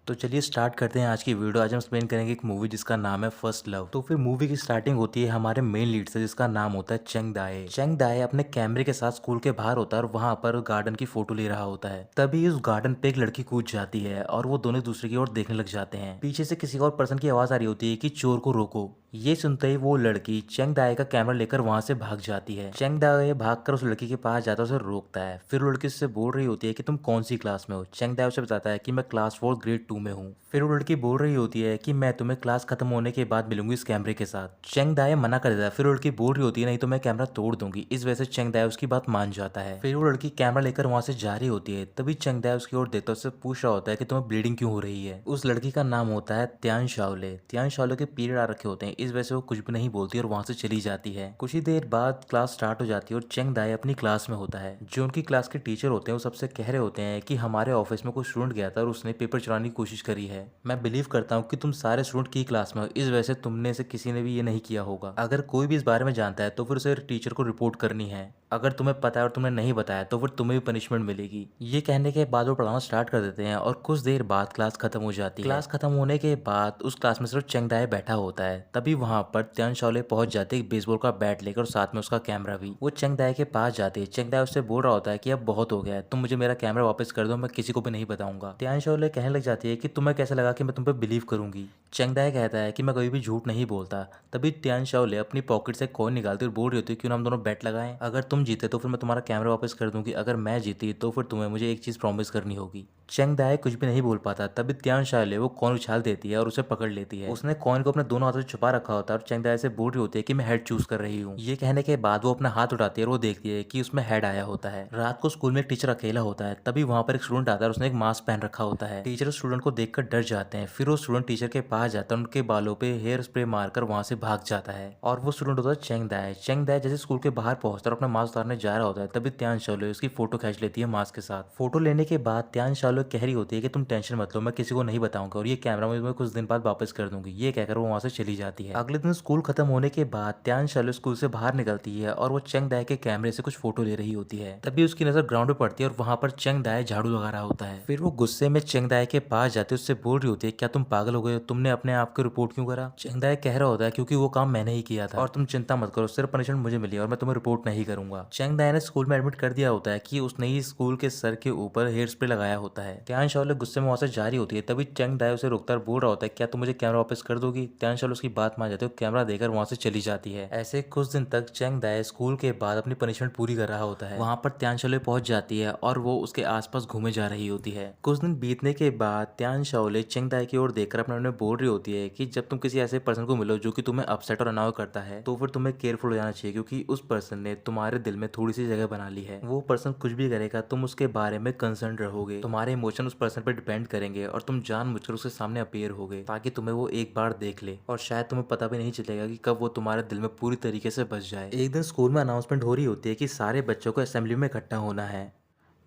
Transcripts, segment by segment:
तो चलिए स्टार्ट करते हैं आज की वीडियो। आज हम एक्सप्लेन करेंगे एक मूवी जिसका नाम है फर्स्ट लव। तो फिर मूवी की स्टार्टिंग होती है हमारे मेन लीड से जिसका नाम होता है चेंग दाए। चेंग दाए अपने कैमरे के साथ स्कूल के बाहर होता है और वहां पर गार्डन की फोटो ले रहा होता है। तभी उस गार्डन पे एक लड़की कूद जाती है और वो दोनों दूसरे की ओर देखने लग जाते हैं। पीछे से किसी और पर्सन की आवाज आ रही होती है कि चोर को रोको। ये सुनते ही वो लड़की चेंग दाए का कैमरा लेकर वहां से भाग जाती है। चेंग दाए भागकर उस लड़की के पास जाता है, उसे रोकता है। फिर वो लड़की उससे बोल रही होती है कि तुम कौन सी क्लास में हो। चेंग दाए उसे बताता है कि मैं क्लास 4 ग्रेड 2 में हूँ। फिर वो लड़की बोल रही होती है कि मैं तुम्हें क्लास खत्म होने के बाद मिलूंगी इस कैमरे के साथ। चेंग दाए मना कर देता है। फिर वो लड़की बोल रही होती है नहीं तो मैं कैमरा तोड़ दूंगी। इस वजह से चेंग दाए उसकी बात मान जाता है। फिर वो लड़की कैमरा लेकर वहां से जा रही होती है। तभी चेंग दाए उसकी ओर देखता है, उससे पूछ रहा होता है कि तुम्हें ब्लीडिंग क्यों हो रही है। उस लड़की का नाम होता है त्यान शाओले। त्यान शाओले के पीरियड आ रखे होते हैं, इस वजह से वो कुछ भी नहीं बोलती और वहां से चली जाती है। कुछ ही देर बाद क्लास स्टार्ट हो जाती है और चेंग दाए अपनी क्लास में होता है। जो उनकी क्लास के टीचर होते हैं वो सबसे कह रहे होते हैं कि हमारे ऑफिस में कोई स्टूडेंट गया था और उसने पेपर चुराने की कोशिश करी है। मैं बिलीव करता हूँ कि तुम सारे स्टूडेंट की क्लास में हो, इस वजह से तुमने से किसी ने भी ये नहीं किया होगा। अगर कोई भी इस बारे में जानता है तो फिर उसे टीचर को रिपोर्ट करनी है। अगर तुम्हें पता है और तुमने नहीं बताया तो फिर तुम्हें भी पनिशमेंट मिलेगी। ये कहने के बाद वो पढ़ाना स्टार्ट कर देते हैं और कुछ देर बाद क्लास खत्म हो जाती है। क्लास खत्म होने के बाद उस क्लास में सिर्फ चेंग दाए बैठा होता है। तभी वहां पर त्यान शाओले पहुंच जाते हैं बेसबॉल का बैट लेकर और साथ में उसका कैमरा भी। वो चेंग दाए के पास जाते हैं। चेंग दाए उससे बोल रहा होता है कि अब बहुत हो गया है, तुम मुझे मेरा कैमरा वापस कर दो, मैं किसी को भी नहीं बताऊंगा। त्यान शाओले कहने लग जाती है कि तुम्हें कैसे लगा कि मैं तुम पे बिलीव करूंगी। चेंग दाए कहता है कि मैं कभी भी झूठ नहीं बोलता। तभी त्यान शाओले अपनी पॉकेट से कॉइन निकालती और बोल रही होती है क्यों ना हम दोनों बेट लगाएं। अगर तुम जीते तो फिर मैं तुम्हारा कैमरा वापस कर दूंगी, अगर मैं जीती तो फिर तुम्हें मुझे एक चीज प्रॉमिस करनी होगी। चेंग दाए कुछ भी नहीं बोल पाता। तभी त्यान शाओले वो कॉइन उछाल देती है और उसे पकड़ लेती है। उसने कॉइन को अपने दोनों हाथों से छुपा रखा होता है और चेंग दाए से बोल रही होती है कि मैं हेड चूज कर रही हूँ। ये कहने के बाद वो अपना हाथ उठाती है और वो देखती है कि उसमें हेड आया होता है। रात को स्कूल में एक टीचर अकेला होता है। तभी वहां पर एक स्टूडेंट आता है और उसने एक मास्क पहन रखा होता है। टीचर उस स्टूडेंट को देखकर डर जाते हैं। फिर वो स्टूडेंट टीचर के पास जाता है, उनके बालों पे हेयर स्प्रे मारकर वहां से भाग जाता है। और वो स्टूडेंट होता है चेंग दाए। चेंग दाए जैसे स्कूल के बाहर पहुंचता है और अपना मास्क उतारने जा रहा होता है, तभी त्यान शाओले उसकी फोटो खींच लेती है मास्क के साथ। फोटो लेने के बाद त्यान शाओले कह रही होती है कि तुम टेंशन मत लो, मैं किसी को नहीं बताऊंगा और ये कैमरा मैं तुम्हें कुछ दिन बाद वापस कर दूंगी। ये कहकर वो वहां से चली जाती है। अगले दिन स्कूल खत्म होने के बाद त्यान शाओले स्कूल से बाहर निकलती है और वो चेंग दाए के कैमरे से कुछ फोटो ले रही होती है। तभी उसकी नजर ग्राउंड पे पड़ती है और वहां पर चेंग दाए झाड़ू लगा रहा होता है। फिर वो गुस्से में चेंग दाए के पास जाते उससे बोल रही होती है क्या तुम पागल हो गए हो, तुमने अपने आप को रिपोर्ट क्यों करा। चेंग दाए कह रहा होता है क्योंकि वो काम मैंने ही किया था और तुम चिंता मत करो, सिर्फ पनिशमेंट मुझे मिली और मैं तुम्हें रिपोर्ट नहीं करूंगा। चेंग दाए ने स्कूल में एडमिट कर दिया होता है कि उसने ही स्कूल के सर के ऊपर हेयर स्प्रे लगाया होता है। त्यान शाओले गुस्से में वहां से जा रही होती है। तभी चेंग दाए उसे रोकता और बोल रहा होता है क्या तुम मुझे कैमरा वापस कर दोगी। त्यान शाओले उसकी बात मान जाती है, कैमरा देकर वहां से चली जाती है। ऐसे कुछ दिन तक चेंग दाए स्कूल के बाद अपनी पनिशमेंट पूरी कर रहा होता है। वहां पर त्यान शाओले पहुंच जाती है और वो उसके आसपास घूमे जा रही होती है। कुछ दिन बीतने के बाद त्यान शाओले चेंग दाए की ओर देखकर अपने मन में बोल रही होती है कि जब तुम किसी ऐसे पर्सन को मिलो जो कि तुम्हें अपसेट और अनाव करता है तो फिर तुम्हें केयरफुल हो जाना चाहिए, क्योंकि उस पर्सन ने तुम्हारे दिल में थोड़ी सी जगह बना ली है। वो पर्सन कुछ भी करेगा तुम उसके बारे में कंसर्न रहोगे, तुम्हारे इमोशन उस पर्सन पर डिपेंड करेंगे और तुम जानबूझकर उसके सामने अपीयर होगे ताकि तुम्हें वो एक बार देख ले और शायद तुम्हें पता भी नहीं चलेगा कि कब वो तुम्हारे दिल में पूरी तरीके से बस जाए। एक दिन स्कूल में अनाउंसमेंट हो रही होती है कि सारे बच्चों को असेंबली में इकट्ठा होना है।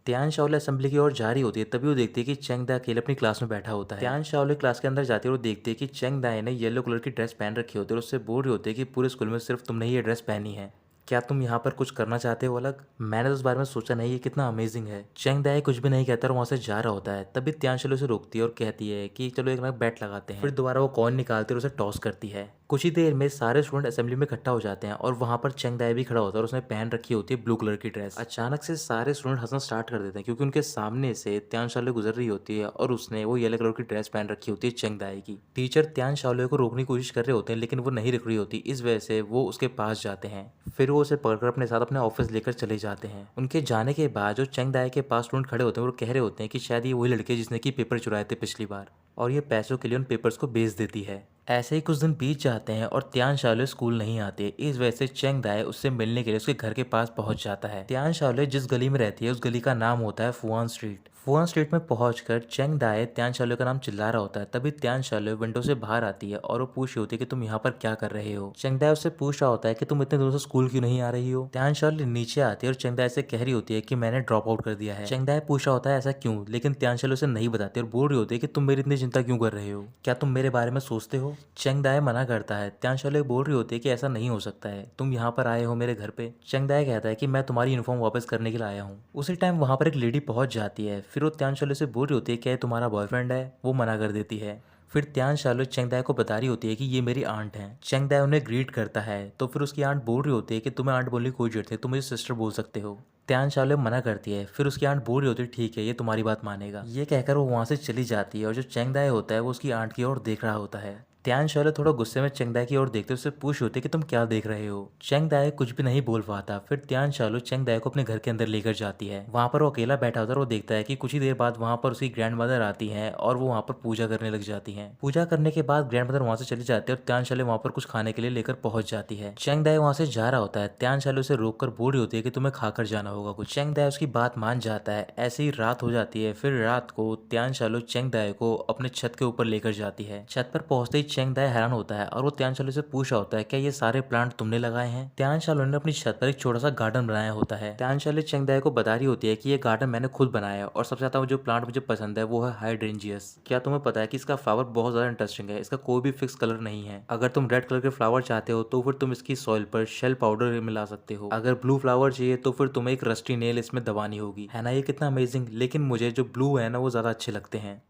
त्यान शाओले असेंबली की ओर जा रही होती है। तभी वो देखती है कि चेंग दाए अकेले अपनी क्लास में बैठा होता है। त्यान शाओले क्लास के अंदर जाती है और देखती है कि चेंग दाए ने येलो कलर की ड्रेस पहन रखी होती है और उससे बोल रही होती है कि पूरे स्कूल में सिर्फ तुमने ही ये ड्रेस पहनी है, क्या तुम यहाँ पर कुछ करना चाहते हो अलग। मैंने तो उस बारे में सोचा नहीं, ये कितना अमेजिंग है। चेंग दाए कुछ भी नहीं कहता और वहां से जा रहा होता है। तभी त्यान शाओले उसे रोकती है और कहती है कि चलो एक ना बैट लगाते हैं। फिर दोबारा वो कॉइन निकालती है और उसे टॉस करती है। कुछ ही देर में सारे स्टूडेंट असेंबली में इकट्ठा हो जाते हैं और वहां पर चेंग दाए भी खड़ा होता है और उसने पहन रखी होती है ब्लू कलर की ड्रेस। अचानक से सारे स्टूडेंट हंसना स्टार्ट कर देते हैं क्योंकि उनके सामने से त्यान शाओले गुजर रही होती है और उसने वो येलो कलर की ड्रेस पहन रखी होती है चेंग दाए की। टीचर त्यान शाओले को रोकने की कोशिश कर रहे होते हैं लेकिन वो नहीं रुक रही होती, इस वजह से वो उसके पास जाते हैं। फिर वो उसे पकड़कर अपने साथ अपने ऑफिस लेकर चले जाते हैं। उनके जाने के बाद जो चेंग दाए के पास स्टूडेंट खड़े होते हैं वो कह रहे होते हैं कि शायद ये वही लड़के जिसने की पेपर चुराए थे पिछली बार और ये पैसों के लिए उन पेपर्स को बेच देती है। ऐसे ही कुछ दिन बीत जाते हैं और त्यान शाओले स्कूल नहीं आते। इस वजह से चेंग दाए उससे मिलने के लिए उसके घर के पास पहुंच जाता है। त्यान शाओले जिस गली में रहती है उस गली का नाम होता है फुआन स्ट्रीट। फुआन स्ट्रीट में पहुंचकर चेंग दाए त्यान शाओले का नाम चिल्ला रहा होता है। तभी त्यान शाओले विंडो से बाहर आती है और वो पूछ रही होती है कि तुम यहाँ पर क्या कर रहे हो। चेंग दाए उससे पूछ रहा होता है कि तुम इतने दिनों से स्कूल क्यों नहीं आ रही हो। त्यान शाओले नीचे आती है और चेंग दाए से कह रही होती है कि मैंने ड्रॉप आउट कर दिया है। चेंग दाए पूछ रहा होता है ऐसा क्यों, लेकिन त्यान शाओले उसे नहीं बताती और बोल रही होती है कि तुम मेरी इतनी चिंता क्यों कर रहे हो, क्या तुम मेरे बारे में सोचते हो। चेंग दाई मना करता है। त्यान शाओले बोल रही होती है कि ऐसा नहीं हो सकता है, तुम यहाँ पर आए हो मेरे घर पे। चेंग दाई कहता है कि मैं तुम्हारी यूनिफॉर्म वापस करने के लिए आया हूँ। उसी टाइम वहाँ पर एक लेडी पहुँच जाती है। फिर वो त्यान शाओले से बोल रही होती है क्या ये तुम्हारा बॉयफ्रेंड है। वो मना कर देती है। फिर त्यान शाओले चेंग दाई को बता रही होती है कि ये मेरी आंट है। चेंग दाई उन्हें ग्रीट करता है तो फिर उसकी आंट बोल रही होती है कि तुम्हें आंट बोलने की कोई जरूरत है, तुम मुझे सिस्टर बोल सकते हो। त्यान शाओले मना करती है। फिर उसकी आंट बोल रही होती है ठीक है, ये तुम्हारी बात मानेगा। ये कहकर वो वहाँ से चली जाती है और जो चेंग दाई होता है वो उसकी आंट की ओर देख रहा होता है। त्यान शाओले थोड़ा गुस्से में चेंग दाई की ओर देखते उससे पूछ होते कि तुम क्या देख रहे हो। चेंग दाई कुछ भी नहीं बोल पाता। फिर त्यान शाओले चेंग दाई को अपने घर के अंदर लेकर जाती है। वहाँ पर वो अकेला बैठा होता है और वो देखता है कि कुछ ही देर बाद वहाँ पर उसकी ग्रैंड मदर आती हैं और वो वहाँ पर पूजा करने लग जाती हैं। पूजा करने के बाद ग्रैंड मदर वहाँ से चली जाती है और त्यान शाओले वहाँ पर कुछ खाने के लिए लेकर पहुंच जाती है। चेंग दाई वहाँ से जा रहा होता है। त्यान शाओले उसे रोक कर बोल रही होती है कि तुम्हें खाकर जाना होगा कुछ। चेंग दाई उसकी बात मान जाता है। ऐसे ही रात हो जाती है। फिर रात को त्यान शाओले चेंग दाई को अपने छत के ऊपर लेकर जाती है। छत पर पहुंचते ही चेंग दाई हैरान होता है और वो त्यान शाओले से पूछ रहा होता है क्या ये सारे प्लांट तुमने लगाए हैं। त्यान शाओले ने अपनी छत पर एक छोटा सा गार्डन बनाया होता है। त्यान शाओले चेंग दाई को बता रही होती है कि ये गार्डन मैंने खुद बनाया है और सबसे ज्यादा जो प्लांट मुझे पसंद है वो है हाइड्रेंजियस। क्या तुम्हें पता है कि इसका फ्लावर बहुत ज्यादा इंटरेस्टिंग है, इसका कोई भी फिक्स कलर नहीं है। अगर तुम रेड कलर के फ्लावर चाहते हो तो फिर तुम इसकी सॉइल पर शेल पाउडर मिला सकते हो। अगर ब्लू फ्लावर चाहिए तो फिर तुम्हें एक रस्टी नेल इसमें दबानी होगी। है ना ये कितना अमेजिंग। लेकिन मुझे जो ब्लू है ना वो ज्यादा अच्छे लगते हैं।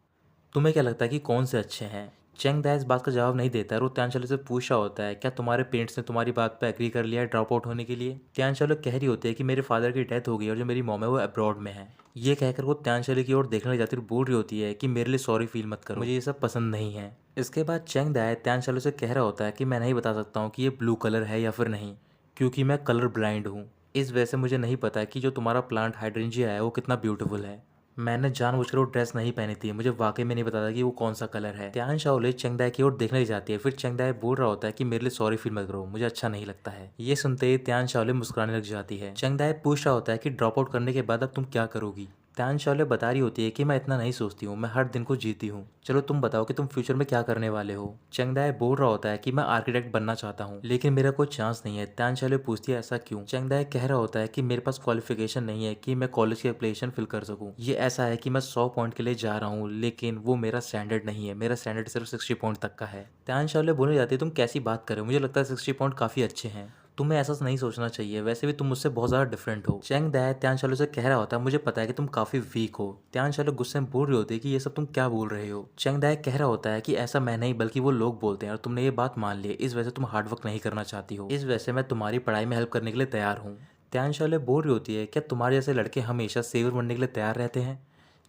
तुम्हें क्या लगता है कि कौन से अच्छे हैं। चेंग दाई इस बात का जवाब नहीं देता है और वो त्यान शाओले से पूछ रहा होता है क्या तुम्हारे पेरेंट्स ने तुम्हारी बात पे एग्री कर लिया है ड्रॉप आउट होने के लिए। त्यान शाओले कह रही होती है कि मेरे फादर की डेथ हो गई और जो मेरी मॉम है वो अब्रॉड में है। ये कहकर वो त्यान शाओले की ओर देखने लग जाती है और बोल रही होती है कि मेरे लिए सॉरी फील मत करो, मुझे ये सब पसंद नहीं है। इसके बाद चेंग दाई त्यान शाओले से कह रहा होता है कि मैं नहीं बता सकता हूँ कि ये ब्लू कलर है या फिर नहीं, क्योंकि मैं कलर ब्लाइंड हूँ। इस वजह से मुझे नहीं पता कि जो तुम्हारा प्लांट हाइड्रेंजिया है वो कितना ब्यूटीफुल है। मैंने जानबूझकर वो ड्रेस नहीं पहनी थी, मुझे वाकई में नहीं पता था कि वो कौन सा कलर है। त्यान शाओले चेंग दाई की ओर देखने लग जाती है। फिर चेंग दाई बोल रहा होता है कि मेरे लिए सॉरी फील मत करो, मुझे अच्छा नहीं लगता है। ये सुनते ही त्यान शाओले मुस्कुराने लग जाती है। चेंग दाई पूछ रहा होता है कि ड्रॉप आउट करने के बाद अब तुम क्या करोगी। त्यान शाओले बता रही होती है कि मैं इतना नहीं सोचती हूँ, मैं हर दिन को जीती हूँ। चलो तुम बताओ कि तुम फ्यूचर में क्या करने वाले हो। चेंग दाई बोल रहा होता है कि मैं आर्किटेक्ट बनना चाहता हूँ लेकिन मेरा कोई चांस नहीं है। त्यान शाओले पूछती है ऐसा क्यों। चेंग दाई कह रहा होता है कि मेरे पास क्वालिफिकेशन नहीं है कि मैं कॉलेज की एप्लीकेशन फिल कर सकूँ। ये ऐसा है कि मैं 100 पॉइंट के लिए जा रहा हूँ लेकिन वो मेरा स्टैंडर्ड नहीं है, मेरा स्टैंडर्ड सिर्फ 60 पॉइंट तक का है। त्यान शाओले बोलने जाती है तुम कैसी बात कर रहे हो, मुझे लगता है 60 पॉइंट काफ़ी अच्छे हैं, तुम्हें ऐसा नहीं सोचना चाहिए, वैसे भी तुम मुझसे बहुत ज़्यादा डिफरेंट हो। चेंग दाई त्यान शाओले से कह रहा होता है मुझे पता है कि तुम काफ़ी वीक हो। त्यान शाओले गुस्से में बोल रही होती है कि ये सब तुम क्या बोल रहे हो। चेंग दाई कह रहा होता है कि ऐसा मैं नहीं बल्कि वो लोग बोलते हैं और तुमने ये बात मान ली, इस वजह से तुम हार्ड वर्क नहीं करना चाहती हो, इस वजह से मैं तुम्हारी पढ़ाई में हेल्प करने के लिए तैयार हूँ। त्यान शाओले बोल रही होती है क्या तुम्हारे जैसे लड़के हमेशा सेवियर बनने के लिए तैयार रहते हैं।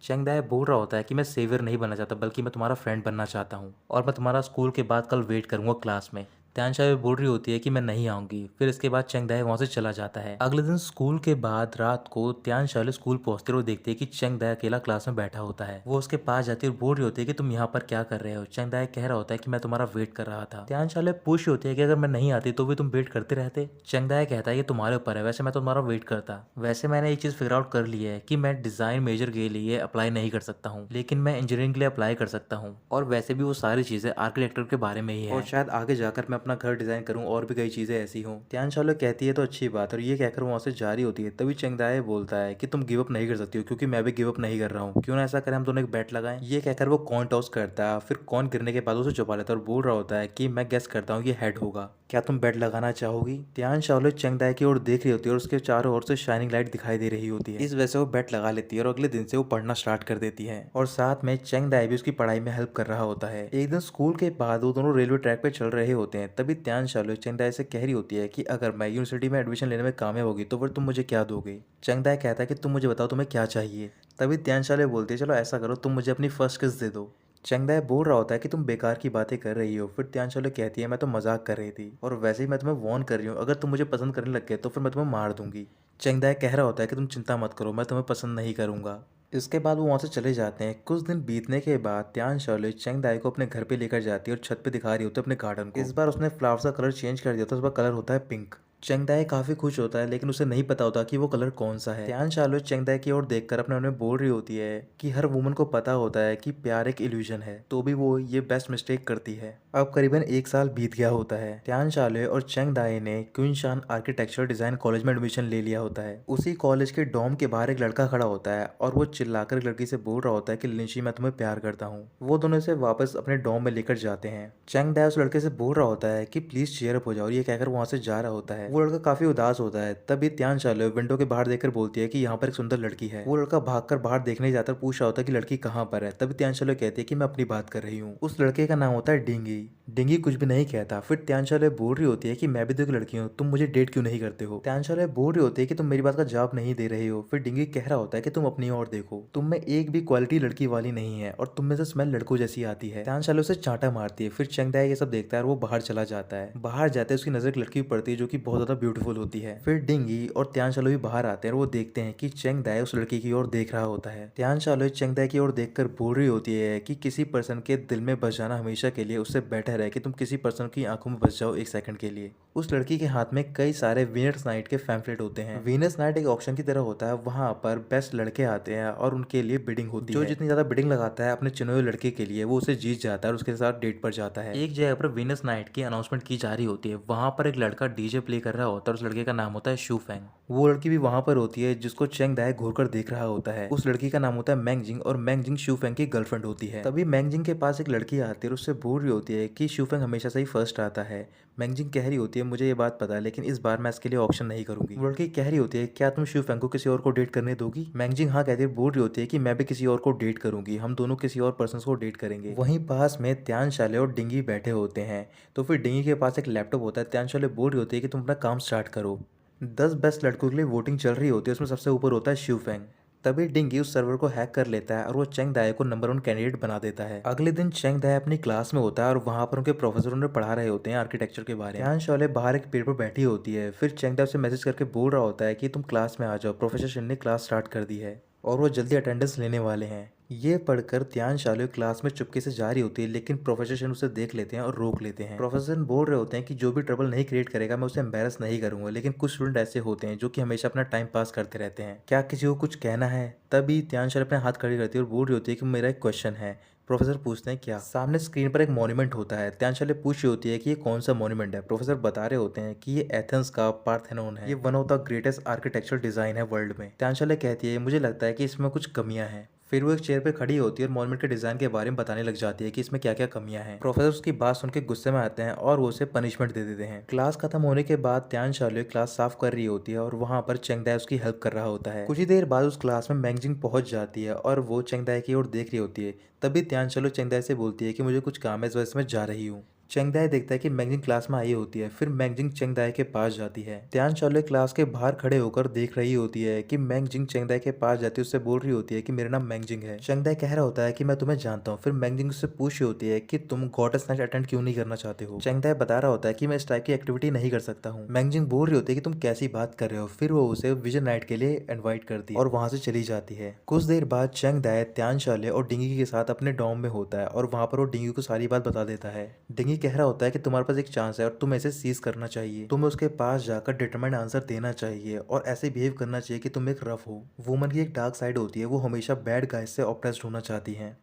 चेंग दाई बोल रहा होता है कि मैं सेवियर नहीं बनना चाहता बल्कि मैं तुम्हारा फ्रेंड बनना चाहता हूँ और मैं तुम्हारा स्कूल के बाद कल वेट करूंगा क्लास में। त्यान शाओले बोल रही होती है कि मैं नहीं आऊंगी। फिर इसके बाद चेंग दाई वहाँ से चला जाता है। अगले दिन स्कूल के बाद रात को त्यान शाओले स्कूल पहुंचते और देखते हैं कि चेंग दाई अकेला क्लास में बैठा होता है। वो उसके पास जाती है और बोल रही होती है कि तुम यहाँ पर क्या कर रहे हो। चेंग दाई कह रहा होता है कि मैं तुम्हारा वेट कर रहा था। त्यान शाओले पूछ रही होती है कि अगर मैं नहीं आती तो भी तुम वेट करते रहते। चेंग दाई कहता है ये तुम्हारे ऊपर है, वैसे मैं तुम्हारा वेट करता। वैसे मैंने एक चीज फिगर आउट कर ली है कि मैं डिजाइन मेजर के लिए अप्लाई नहीं कर सकता हूँ लेकिन मैं इंजीनियरिंग के लिए अप्लाई कर सकता हूँ और वैसे भी वो सारी चीजें आर्किटेक्चर के बारे में ही है और शायद आगे जाकर मैं अपना घर डिजाइन करूँ और भी कई चीजें ऐसी हों। त्यान शाओले कहती है तो अच्छी बात, और ये कहकर वहां से जारी होती है। तभी चेंग दाई बोलता है कि तुम गिव अप नहीं कर सकती हो क्योंकि मैं भी गिव अप नहीं कर रहा हूँ, क्यों ना ऐसा करें हम दोनों एक बैट लगाएं। ये कहकर वो कॉइन टॉस करता है। फिर कॉइन गिरने के बाद उसे छुपा लेता है और बोल रहा होता है कि मैं गेस करता हूँ ये हेड होगा, क्या तुम बेट लगाना चाहोगी। त्यान शाओले चेंग दाई की ओर देख रही होती है और उसके चारों ओर से शाइनिंग लाइट दिखाई दे रही होती है। इस वजह से वो बेट लगा लेती है और अगले दिन से वो पढ़ना स्टार्ट कर देती है और साथ में चेंग दाई भी उसकी पढ़ाई में हेल्प कर रहा होता है। एक दिन स्कूल के बाद वो दोनों रेलवे ट्रैक पे चल रहे होते हैं। तभी त्यान शाओले चेंग दाई से कह रही होती है कि अगर मैं यूनिवर्सिटी में एडमिशन लेने में कामयाब होगी तो फिर तुम मुझे क्या दोगे। चेंग दाई कहता है कि तुम मुझे बताओ तुम्हें क्या चाहिए। तभी त्यान शाओले बोलती है चलो ऐसा करो तुम मुझे अपनी फर्स्ट किस दे दो। चेंग दाई बोल रहा होता है कि तुम बेकार की बातें कर रही हो। फिर त्यान शाओले कहती है मैं तो मजाक कर रही थी और वैसे ही मैं तुम्हें वार्न कर रही हूँ, अगर तुम मुझे पसंद करने लग गए तो फिर मैं तुम्हें मार दूंगी। चेंग दाई कह रहा होता है कि तुम चिंता मत करो, मैं तुम्हें पसंद नहीं करूंगा। इसके बाद वो वहाँ से चले जाते हैं। कुछ दिन बीतने के बाद त्यान शाओले चेंग दाई को अपने घर पे लेकर जाती है और छत पे दिखा रही होती है अपने गार्डन को। इस बार उसने फ्लावर्स का कलर चेंज कर दिया था, उस बार कलर होता है पिंक। चेंग दाई काफी खुश होता है लेकिन उसे नहीं पता होता कि वो कलर कौन सा है। त्यान शाओले चेंग दाई की ओर देखकर अपने मन में बोल रही होती है कि हर वुमन को पता होता है कि प्यार एक इल्यूजन है, तो भी वो ये बेस्ट मिस्टेक करती है। अब करीबन 1 साल बीत गया होता है। त्यान शाले और चेंग दाई ने क्विनशान आर्किटेक्चरल डिजाइन कॉलेज में एडमिशन ले लिया होता है। उसी कॉलेज के डॉम के बाहर एक लड़का खड़ा होता है और वो चिल्लाकर एक लड़की से बोल रहा होता है कि लिंशी, मैं तुम्हें प्यार करता हूँ। वो दोनों इसे वापस अपने डॉम में लेकर जाते हैं। चेंग दाई उस लड़के से बोल रहा होता है कि प्लीज चीयर अप हो जाओ, ये कहकर वहां से जा रहा होता है। वो लड़का काफी उदास होता है। तभी त्यान शाले विंडो के बाहर देखकर बोलती है कि यहाँ पर एक सुंदर लड़की है। वो लड़का भागकर बाहर देखने जाकर पूछ रहा होता है कि लड़की कहाँ पर है। तभी त्यान शाले कहती है कि मैं अपनी बात कर रही हूँ। उस लड़के का नाम होता है डिंगी। डिंगी कुछ भी नहीं कहता। फिर त्यांशाले बोल रही होती है कि मैं भी तो एक लड़की हूँ, तुम मुझे डेट क्यों नहीं करते हो। त्यांशाले बोल रही होती है कि तुम मेरी बात का जवाब नहीं दे रहे हो। फिर डिंगी कह रहा होता है कि तुम अपनी ओर देखो, तुम में एक भी क्वालिटी लड़की वाली नहीं है और तुम में से स्मेल लड़कों जैसी आती है। त्यांशाले उसे चांटा मारती है। फिर चेंग दाई ये सब देखता है और वो बाहर चला जाता है। बाहर जाते उसकी नजर एक लड़की पड़ती है जो कि बहुत ज्यादा ब्यूटीफुल होती है। फिर डिंगी और त्यांशाले भी बाहर आते हैं और वो देखते हैं कि चेंग दाई उस लड़की की ओर देख रहा होता है। त्यांशाले चेंग दाई की ओर देखकर बोल रही होती है कि किसी पर्सन के दिल में बस जाना हमेशा के लिए उससे बेटर है कि तुम किसी पर्सन की आंखों में बस जाओ 1 सेकंड के लिए। उस लड़की के हाथ में कई सारे वीनस नाइट के पैम्फलेट होते हैं। वीनस नाइट एक ऑक्शन की तरह होता है। वहां पर बेस्ट लड़के आते हैं और उनके लिए बिडिंग होती है। जो जितनी ज्यादा बिडिंग लगाता है अपने चुने हुए लड़के के लिए, वो उसे जीत जाता है और उसके साथ डेट पर जाता है। एक जगह पर वीनस नाइट की अनाउंसमेंट की जा रही होती है। वहां पर एक लड़का डीजे प्ले कर रहा होता है और उस लड़के का नाम होता है शू फेंग। वो लड़की भी वहां पर होती है जिसको चेंग दाई घूर कर देख रहा होता है। उस लड़की का नाम होता है मैंगजिंग और मैंगजिंग शू फेंग की गर्लफ्रेंड होती है। तभी मैंगजिंग के पास एक लड़की आती है और उससे बोल रही होती है कि शू फेंग हमेशा से ही फर्स्ट आता है। मैंगजिंग कह रही होती है मुझे ये बात पता है, लेकिन इस बार मैं इसके लिए ऑप्शन नहीं करूंगी। वो लड़की कह रही होती है क्या तुम शू फेंग को किसी और को डेट करने दोगी। मैंगजिंग हाँ कहती है, बोल रही होती है कि मैं भी किसी और को डेट करूंगी, हम दोनों किसी और पर्सन को डेट करेंगे। वहीं पास में त्यान शाले और डिंगी बैठे होते हैं। तो फिर डिंगी के पास एक लैपटॉप होता है। त्यान शाले बोल रही होती है कि तुम अपना काम स्टार्ट करो। 10 बेस्ट लड़कों के लिए वोटिंग चल रही होती है, उसमें सबसे ऊपर होता है शू फेंग। तभी डिंगी उस सर्वर को हैक कर लेता है और वो चेंग दाई को नंबर 1 कैंडिडेट बना देता है। अगले दिन चेंग दाई अपनी क्लास में होता है और वहां पर उनके प्रोफेसर उन्हें पढ़ा रहे होते हैं आर्किटेक्चर के बारे में। त्यान शॉले बाहर एक पेड़ पर बैठी होती है। फिर चेंग दाई उसे मैसेज करके बोल रहा होता है कि तुम क्लास में आ जाओ, प्रोफेसर शिन ने क्लास स्टार्ट कर दी है और वो जल्दी अटेंडेंस लेने वाले हैं। ये पढ़कर त्यान शाले क्लास में चुपके से जा रही होती है, लेकिन प्रोफेसर शन उसे देख लेते हैं और रोक लेते हैं। प्रोफेसर शन बोल रहे होते हैं कि जो भी ट्रबल नहीं क्रिएट करेगा मैं उसे एम्बेरस नहीं करूंगा, लेकिन कुछ स्टूडेंट ऐसे होते हैं जो कि हमेशा अपना टाइम पास करते रहते हैं, क्या किसी को कुछ कहना है। तभी त्यान शाले अपने हाथ खड़े करती है और बोल रही होती है कि मेरा एक क्वेश्चन है। प्रोफेसर पूछते हैं क्या। सामने स्क्रीन पर एक मॉन्यूमेंट होता है। त्यान शाले पूछ रही होती है कि ये कौन सा मॉन्यूमेंट है। प्रोफेसर बता रहे होते हैं कि ये एथेंस का पार्थेनोन है, ये one of the greatest architectural design है वर्ल्ड में। त्यान शाले कहती है मुझे लगता है कि इसमें कुछ कमियां हैं। फिर वो एक चेयर पे खड़ी होती है और मॉन्यूमेंट के डिजाइन के बारे में बताने लग जाती है कि इसमें क्या क्या कमियां हैं। प्रोफेसर उसकी बात सुन के गुस्से में आते हैं और वो उसे पनिशमेंट दे देते हैं। क्लास खत्म होने के बाद त्यान शाले क्लास साफ कर रही होती है और वहां पर चेंग दाई उसकी हेल्प कर रहा होता है। कुछ ही देर बाद उस क्लास में मैंगजिंग पहुंच जाती है और वो चेंग दाई की ओर देख रही होती है। तभी त्यान शाले चेंग दाई से बोलती है कि मुझे कुछ काम है, इस वजह से मैं जा रही हूँ। चेंग दाई देखता है कि मैंगजिंग क्लास में आई होती है। फिर मैंगजिंग चेंग दाई के पास जाती है। त्यान शाले क्लास के बाहर खड़े होकर देख रही होती है कि मैंगजिंग चेंग दाई के पास जाती है, उससे बोल रही होती है कि मेरा नाम मैंगजिंग है। चेंग दाई कह रहा होता है कि मैं तुम्हें जानता हूँ। फिर मैंगजिंग उससे पूछ रही होती है कि तुम गॉडेस नाइट अटेंड क्यों नहीं करना चाहते हो। चेंग दाई बता रहा होता है कि मैं इस टाइप की एक्टिविटी नहीं कर सकता हूँ। मैंगजिंग बोल रही होती है कि तुम कैसी बात कर रहे हो। फिर वो उसे विजन नाइट के लिए इन्वाइट करती है और वहां से चली जाती है। कुछ देर बाद चेंग दाई त्यान शाले और डिंगी के साथ अपने डॉम में होता है और वहां पर वो डिंगी को सारी बात बता देता है। डिंगी कह रहा होता है कि तुम्हारे पास एक चांस है और तुम्हें इसे सीज करना चाहिए। तुम्हें उसके पास जाकर डिटरमाइंड आंसर देना चाहिए और ऐसे बिहेव करना चाहिए कि तुम एक रफ हो। वुमन की एक डार्क साइड होती है, वो हमेशा बैड गाइज से ऑप्रेस्ड होना चाहती है।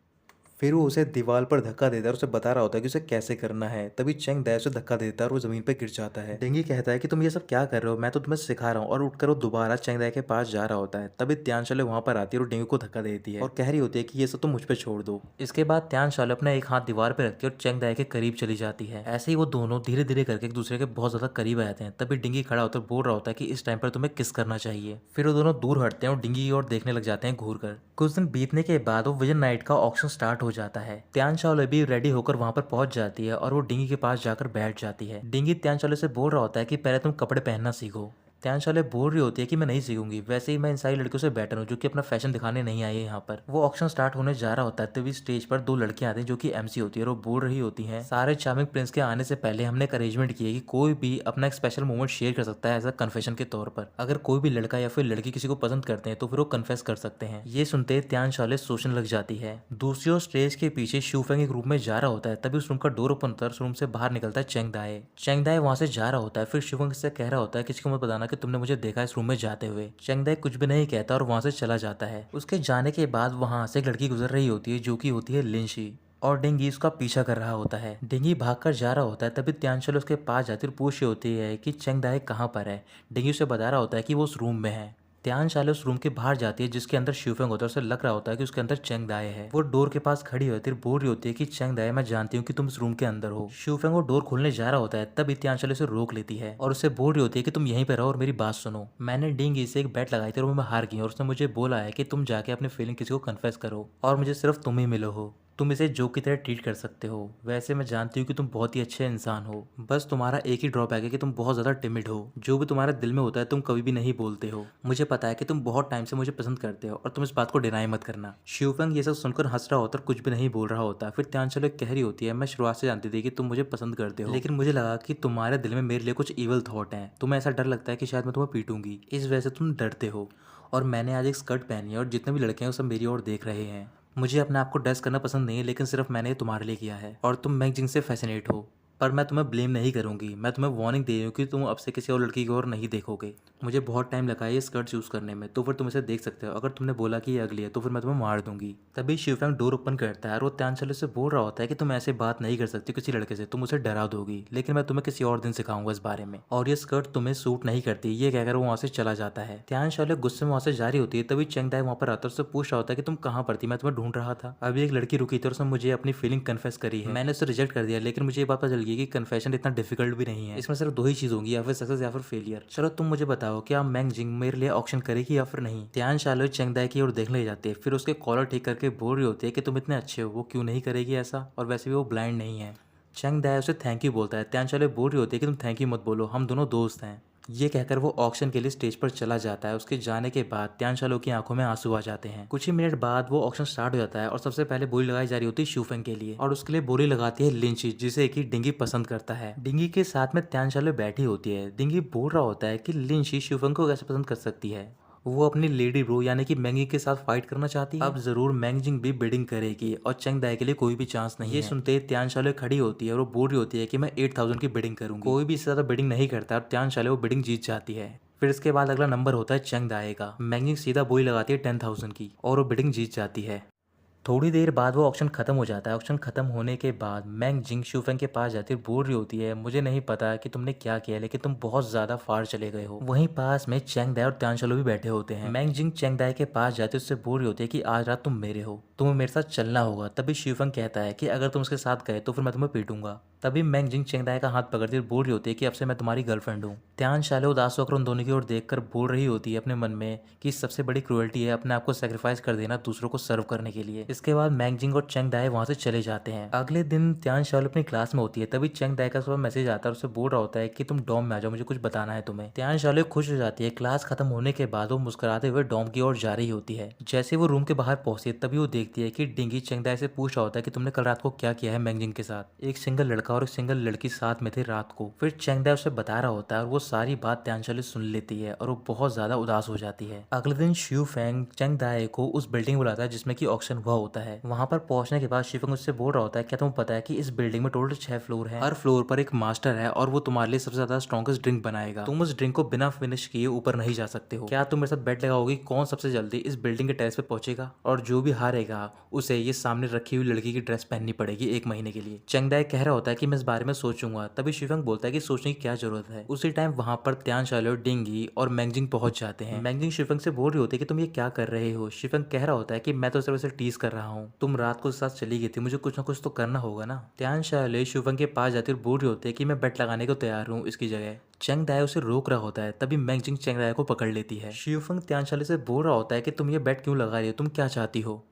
फिर वो उसे दीवार पर धक्का देता है और उसे बता रहा होता है कि उसे कैसे करना है। तभी चेंग दाई उसे धक्का देता है और वो जमीन पर गिर जाता है। डेंगी कहता है कि तुम ये सब क्या कर रहे हो, मैं तो तुम्हें सिखा रहा हूँ, और उठकर वो दोबारा चेंग दाई के पास जा रहा होता है। तभी त्यान शाले वहां पर आती है और डेंगी को धक्का देती है और कह रही होती है कि ये सब तुम मुझ पर छोड़ दो। इसके बाद त्यान शाले अपना एक हाथ दीवार पर रखती है और चेंग दाई के करीब चली जाती है। ऐसे ही वो दोनों धीरे धीरे करके एक दूसरे के बहुत ज्यादा करीब आ जाते हैं। तभी डिंगी खड़ा होकर बोल रहा होता है कि इस टाइम पर तुम्हें किस करना चाहिए। फिर वो दोनों दूर हटते हैं और डिंगी की ओर देखने लग जाते हैं घूर कर। कुछ दिन बीतने के बाद वो विजन नाइट का ऑक्शन स्टार्ट हो जाता है। त्यान शाले भी रेडी होकर वहां पर पहुंच जाती है और वो डिंगी के पास जाकर बैठ जाती है। डिंगी त्यान शाले से बोल रहा होता है कि पहले तुम कपड़े पहनना सीखो। त्यान शाले बोल रही होती है कि मैं नहीं सीखूंगी, वैसे ही मैं इन सारी लड़कियों से बेटर हूँ जो कि अपना फैशन दिखाने नहीं आई है यहाँ पर। वो ऑक्शन स्टार्ट होने जा रहा होता है तभी स्टेज पर 2 लड़कियां आती हैं जो कि एमसी होती है और वो बोल रही होती हैं सारे चार्मिंग प्रिंस के आने से पहले हमने एक अरेंजमेंट किया कि कोई भी अपना एक स्पेशल मोमेंट शेयर कर सकता है एज अ कन्फेशन के तौर पर। अगर कोई भी लड़का या फिर लड़की किसी को पसंद करते हैं तो फिर वो कन्फेस कर सकते हैं। ये सुनते त्यान शाले सोचने लग जाती है। दूसरी ओर स्टेज के पीछे शू फेंग एक रूम में जा रहा होता है। तभी उस रूम का डोर ओपन होता है, उस रूम से बाहर निकलता है चेंग दाई। चेंग दाई वहां से जा रहा होता है। फिर शू फेंग से कह रहा होता है किसी को मत बताना कि तुमने मुझे देखा इस रूम में जाते हुए। चेंग दाई कुछ भी नहीं कहता और वहां से चला जाता है। उसके जाने के बाद वहां से एक लड़की गुजर रही होती है जो कि होती है लिंशी। और डिंगी उसका पीछा कर रहा होता है। डिंगी भागकर जा रहा होता है, तभी त्यांशल उसके पास जाती और पूछ रही होती है कि चेंगदाई कहाँ पर है। डिंगी उसे बता रहा होता है कि वो उस रूम में है। त्यांशाले उस रूम के बाहर जाती है जिसके अंदर शिवफेंग होता है। उसे लग रहा होता है कि उसके अंदर चेंगदाई है। वो डोर के पास खड़ी होती है, बोल रही होती है कि चेंगदाई, मैं जानती हूँ कि तुम इस रूम के अंदर हो। शिवफेंग वो डोर खोलने जा रहा होता है, तभी त्यांशाले उसे रोक लेती है और उसे बोल रही होती है कि तुम यहीं पर रहो और मेरी बात सुनो। मैंने डिंगी से एक बेट लगाई थी और मैं हार गई और उसने मुझे बोला है कि तुम जाके अपनी फीलिंग किसी को कन्फेस करो और मुझे सिर्फ तुम ही मिलो हो। तुम इसे जोक की तरह ट्रीट कर सकते हो। वैसे मैं जानती हूँ कि तुम बहुत ही अच्छे इंसान हो, बस तुम्हारा एक ही ड्रॉबैक है कि तुम बहुत ज़्यादा टिमिड हो। जो भी तुम्हारे दिल में होता है तुम कभी भी नहीं बोलते हो। मुझे पता है कि तुम बहुत टाइम से मुझे पसंद करते हो और तुम इस बात को डिनाई मत करना। शिवफेंग ये सब सुनकर हंस रहा होता और कुछ भी नहीं बोल रहा होता। फिर त्यांशल कह रही होती है, मैं शुरुआत से जानती थी कि तुम मुझे पसंद करते हो, लेकिन मुझे लगा कि तुम्हारे दिल में मेरे लिए कुछ इवल थॉट हैं। तुम्हें ऐसा डर लगता है कि शायद मैं तुम्हें पीटूंगी, इस वजह से तुम डरते हो। और मैंने आज एक स्कर्ट पहनी है और जितने भी लड़के हैं वो सब मेरी ओर देख रहे हैं। मुझे अपने आप को ड्रेस करना पसंद नहीं है, लेकिन सिर्फ मैंने ये तुम्हारे लिए किया है और तुम मैगजिंग से फैसिनेट हो। पर मैं तुम्हें ब्लेम नहीं करूंगी। मैं तुम्हें वार्निंग दे रही हूँ कि तुम अब से किसी और लड़की की ओर नहीं देखोगे। मुझे बहुत टाइम लगा है ये स्कर्ट चूज करने में, तो फिर तुम इसे देख सकते हो। अगर तुमने बोला कि ये अगली है तो फिर मैं तुम्हें मार दूंगी। तभी शिवफेंग डोर ओपन करता है और वो त्यांशल से बोल रहा होता है कि तुम ऐसे बात नहीं कर सकती किसी लड़के से, तुम उसे डरा दोगी, लेकिन मैं तुम्हें किसी और दिन सिखाऊंगा इस बारे में, और ये स्कर्ट तुम्हें सूट नहीं करती। ये कहकर वो वहाँ से चला जाता है। त्यांशल गुस्से में वहाँ से जारी होती है, तभी चेंगदाई वहाँ पर आता है। उससे पूछ रहा होता है कि तुम कहाँ पर थी, मैं तुम्हें ढूंढ रहा था। अभी एक लड़की रुकी थी और उसने मुझे अपनी फीलिंग कन्फेस करी है। मैंने उसे रिजेक्ट कर दिया, लेकिन मुझे ये बात पता चल गई कि कन्फेशन इतना डिफिकल्ट भी नहीं है। इसमें सिर्फ दो ही चीज होंगी, या फिर सक्सेस या फिर फेलियर। चलो तुम मुझे बताओ, क्या मैंग जिंग मेरे लिए ऑप्शन करेगी या फिर नहीं। त्यांशाल चेंगदाई की ओर देखने जाती है, फिर उसके कॉलर ठीक करके बोल रही होती है कि तुम इतने अच्छे हो, वो क्यों नहीं करेगी ऐसा, और वैसे भी वो ब्लाइंड नहीं है। चेंगदाई उसे थैंक यू बोलता है। त्यांशाल बोल रही होती है कि तुम थैंक यू मत बोलो, हम दोनों दोस्त हैं। ये कहकर वो ऑक्शन के लिए स्टेज पर चला जाता है। उसके जाने के बाद त्यांशालो की आंखों में आंसू आ जाते हैं। कुछ ही मिनट बाद वो ऑक्शन स्टार्ट हो जाता है और सबसे पहले बोली लगाई जा रही होती है शिवफेंग के लिए, और उसके लिए बोली लगाती है लिंची, जिसे कि डिंगी पसंद करता है। डिंगी के साथ में त्यांशालो बैठी होती है। डिंगी बोल रहा होता है कि लिंची शिवफेंग को कैसे पसंद कर सकती है, वो अपनी लेडी ब्रो यानी कि मैंगी के साथ फाइट करना चाहती है। अब जरूर मैंगजिंग भी बिडिंग करेगी और चेंगदाई के लिए कोई भी चांस नहीं है। ये सुनते त्यांशाले खड़ी होती है और वो बोल रही होती है कि मैं 8000 की बिडिंग करूंगी। कोई भी इससे ज्यादा बिडिंग नहीं करता और त्यांशाले वो बिडिंग जीत जाती है। फिर इसके बाद अगला नंबर होता है चेंगदाई का। मैंगजिंग सीधा बोली लगाती है 10,000 की और वो बिडिंग जीत जाती है। थोड़ी देर बाद वो ऑक्शन खत्म हो जाता है। ऑक्शन खत्म होने के बाद मैंग जिंग शिवफेंग के पास जाती है, बोल रही होती है, मुझे नहीं पता कि तुमने क्या किया, लेकिन तुम बहुत ज्यादा फार चले गए हो। वहीं पास में चेंगदाई और त्यांशालो भी बैठे होते हैं। मैंग जिंग चेंगदाई के पास जाती है, उससे बोल रही होती है कि आज रात तुम मेरे हो, तुम्हें मेरे साथ चलना होगा। तभी शिवफेंग कहता है कि अगर तुम उसके साथ गए तो फिर मैं तुम्हें पीटूंगा। तभी मैंग जिंग चेंगदाई का हाथ पकड़ती है और बोल रही होती है कि अब से मैं तुम्हारी गर्लफ्रेंड हूँ। त्यांशालो उदास होकर उन दोनों की ओर देखकर बोल रही होती है अपने मन में कि सबसे बड़ी क्रूएल्टी है अपने आप को सेक्रीफाइस कर देना दूसरों को सर्व करने के लिए। इसके बाद मैंग जिंग और चेंगदाई वहां से चले जाते हैं। अगले दिन त्यांशालो अपनी क्लास में होती है, तभी चेंगदाई का सुबह मैसेज आता है और उसे बोल रहा होता है कि तुम डॉम में आ जाओ, मुझे कुछ बताना है तुम्हें। त्यांशालो खुश हो जाती है। क्लास खत्म होने के बाद वो मुस्कुराते हुए डॉम की ओर जा रही होती है। जैसे वो रूम के बाहर पहुंचती है तभी वो देखती है कि डिंगी चेंगदाई से पूछ रहा होता है कि तुमने कल रात को क्या किया है मैंग जिंग के साथ। एक सिंगल लड़का और एक सिंगल लड़की साथ में थे रात को। फिर चेंगदाई उसे बता रहा होता है और वो सारी बात त्यांशालो सुन लेती है और वो बहुत ज्यादा उदास हो जाती है। अगले दिन शिवफेंग चेंगदाई को उस बिल्डिंग में बुलाता है जिसमें कि ऑक्शन हुआ होता है। वहां पर पहुंचने के बाद शिवफेंग उससे बोल रहा होता है, क्या तुम्हें पता है कि इस बिल्डिंग में टोटल 6 फ्लोर है, हर फ्लोर पर एक मास्टर है और वो तुम्हारे लिए सबसे ज्यादा स्ट्रॉन्गेस्ट ड्रिंक बनाएगा। तुम उस ड्रिंक को बिना फिनिश किए ऊपर नहीं जा सकते हो। क्या तुम मेरे साथ बेट लगाओगी कौन सबसे जल्दी इस बिल्डिंग के टेरेस पे पहुंचेगा, और जो भी हारेगा उसे ये सामने रखी हुई लड़की की ड्रेस पहननी पड़ेगी 1 महीने के लिए। चेंगदाई कह रहा होता है कि मैं इस बारे में सोचूंगा। तभी शिवफेंग बोलता है कि सोचने की क्या जरूरत है। उसी टाइम वहां पर त्यांशालो, डिंगी और मैंगजिंग पहुंच जाते हैं। मैंगजिंग शिवफेंग से बोल रही होती है कि तुम ये क्या कर रहे हो। शिवफेंग कह रहा होता है कि मैं तो सिर्फ उसे टीज कर रहा हूँ, तुम रात को साथ चली गई थी, मुझे कुछ ना कुछ तो करना होगा ना। त्यांशालो शिवफेंग के पास जाती और बोल रही होती है कि मैं बेट लगाने को तैयार हूँ इसकी जगह। चेंगदाई उसे रोक रहा होता है, तभी मैंगजिंग चेंगदाई को पकड़ लेती है। शिवफेंग त्यांशालो से बोल रहा होता है कि तुम ये बेट क्यों लगा रही हो, तुम क्या चाहती हो।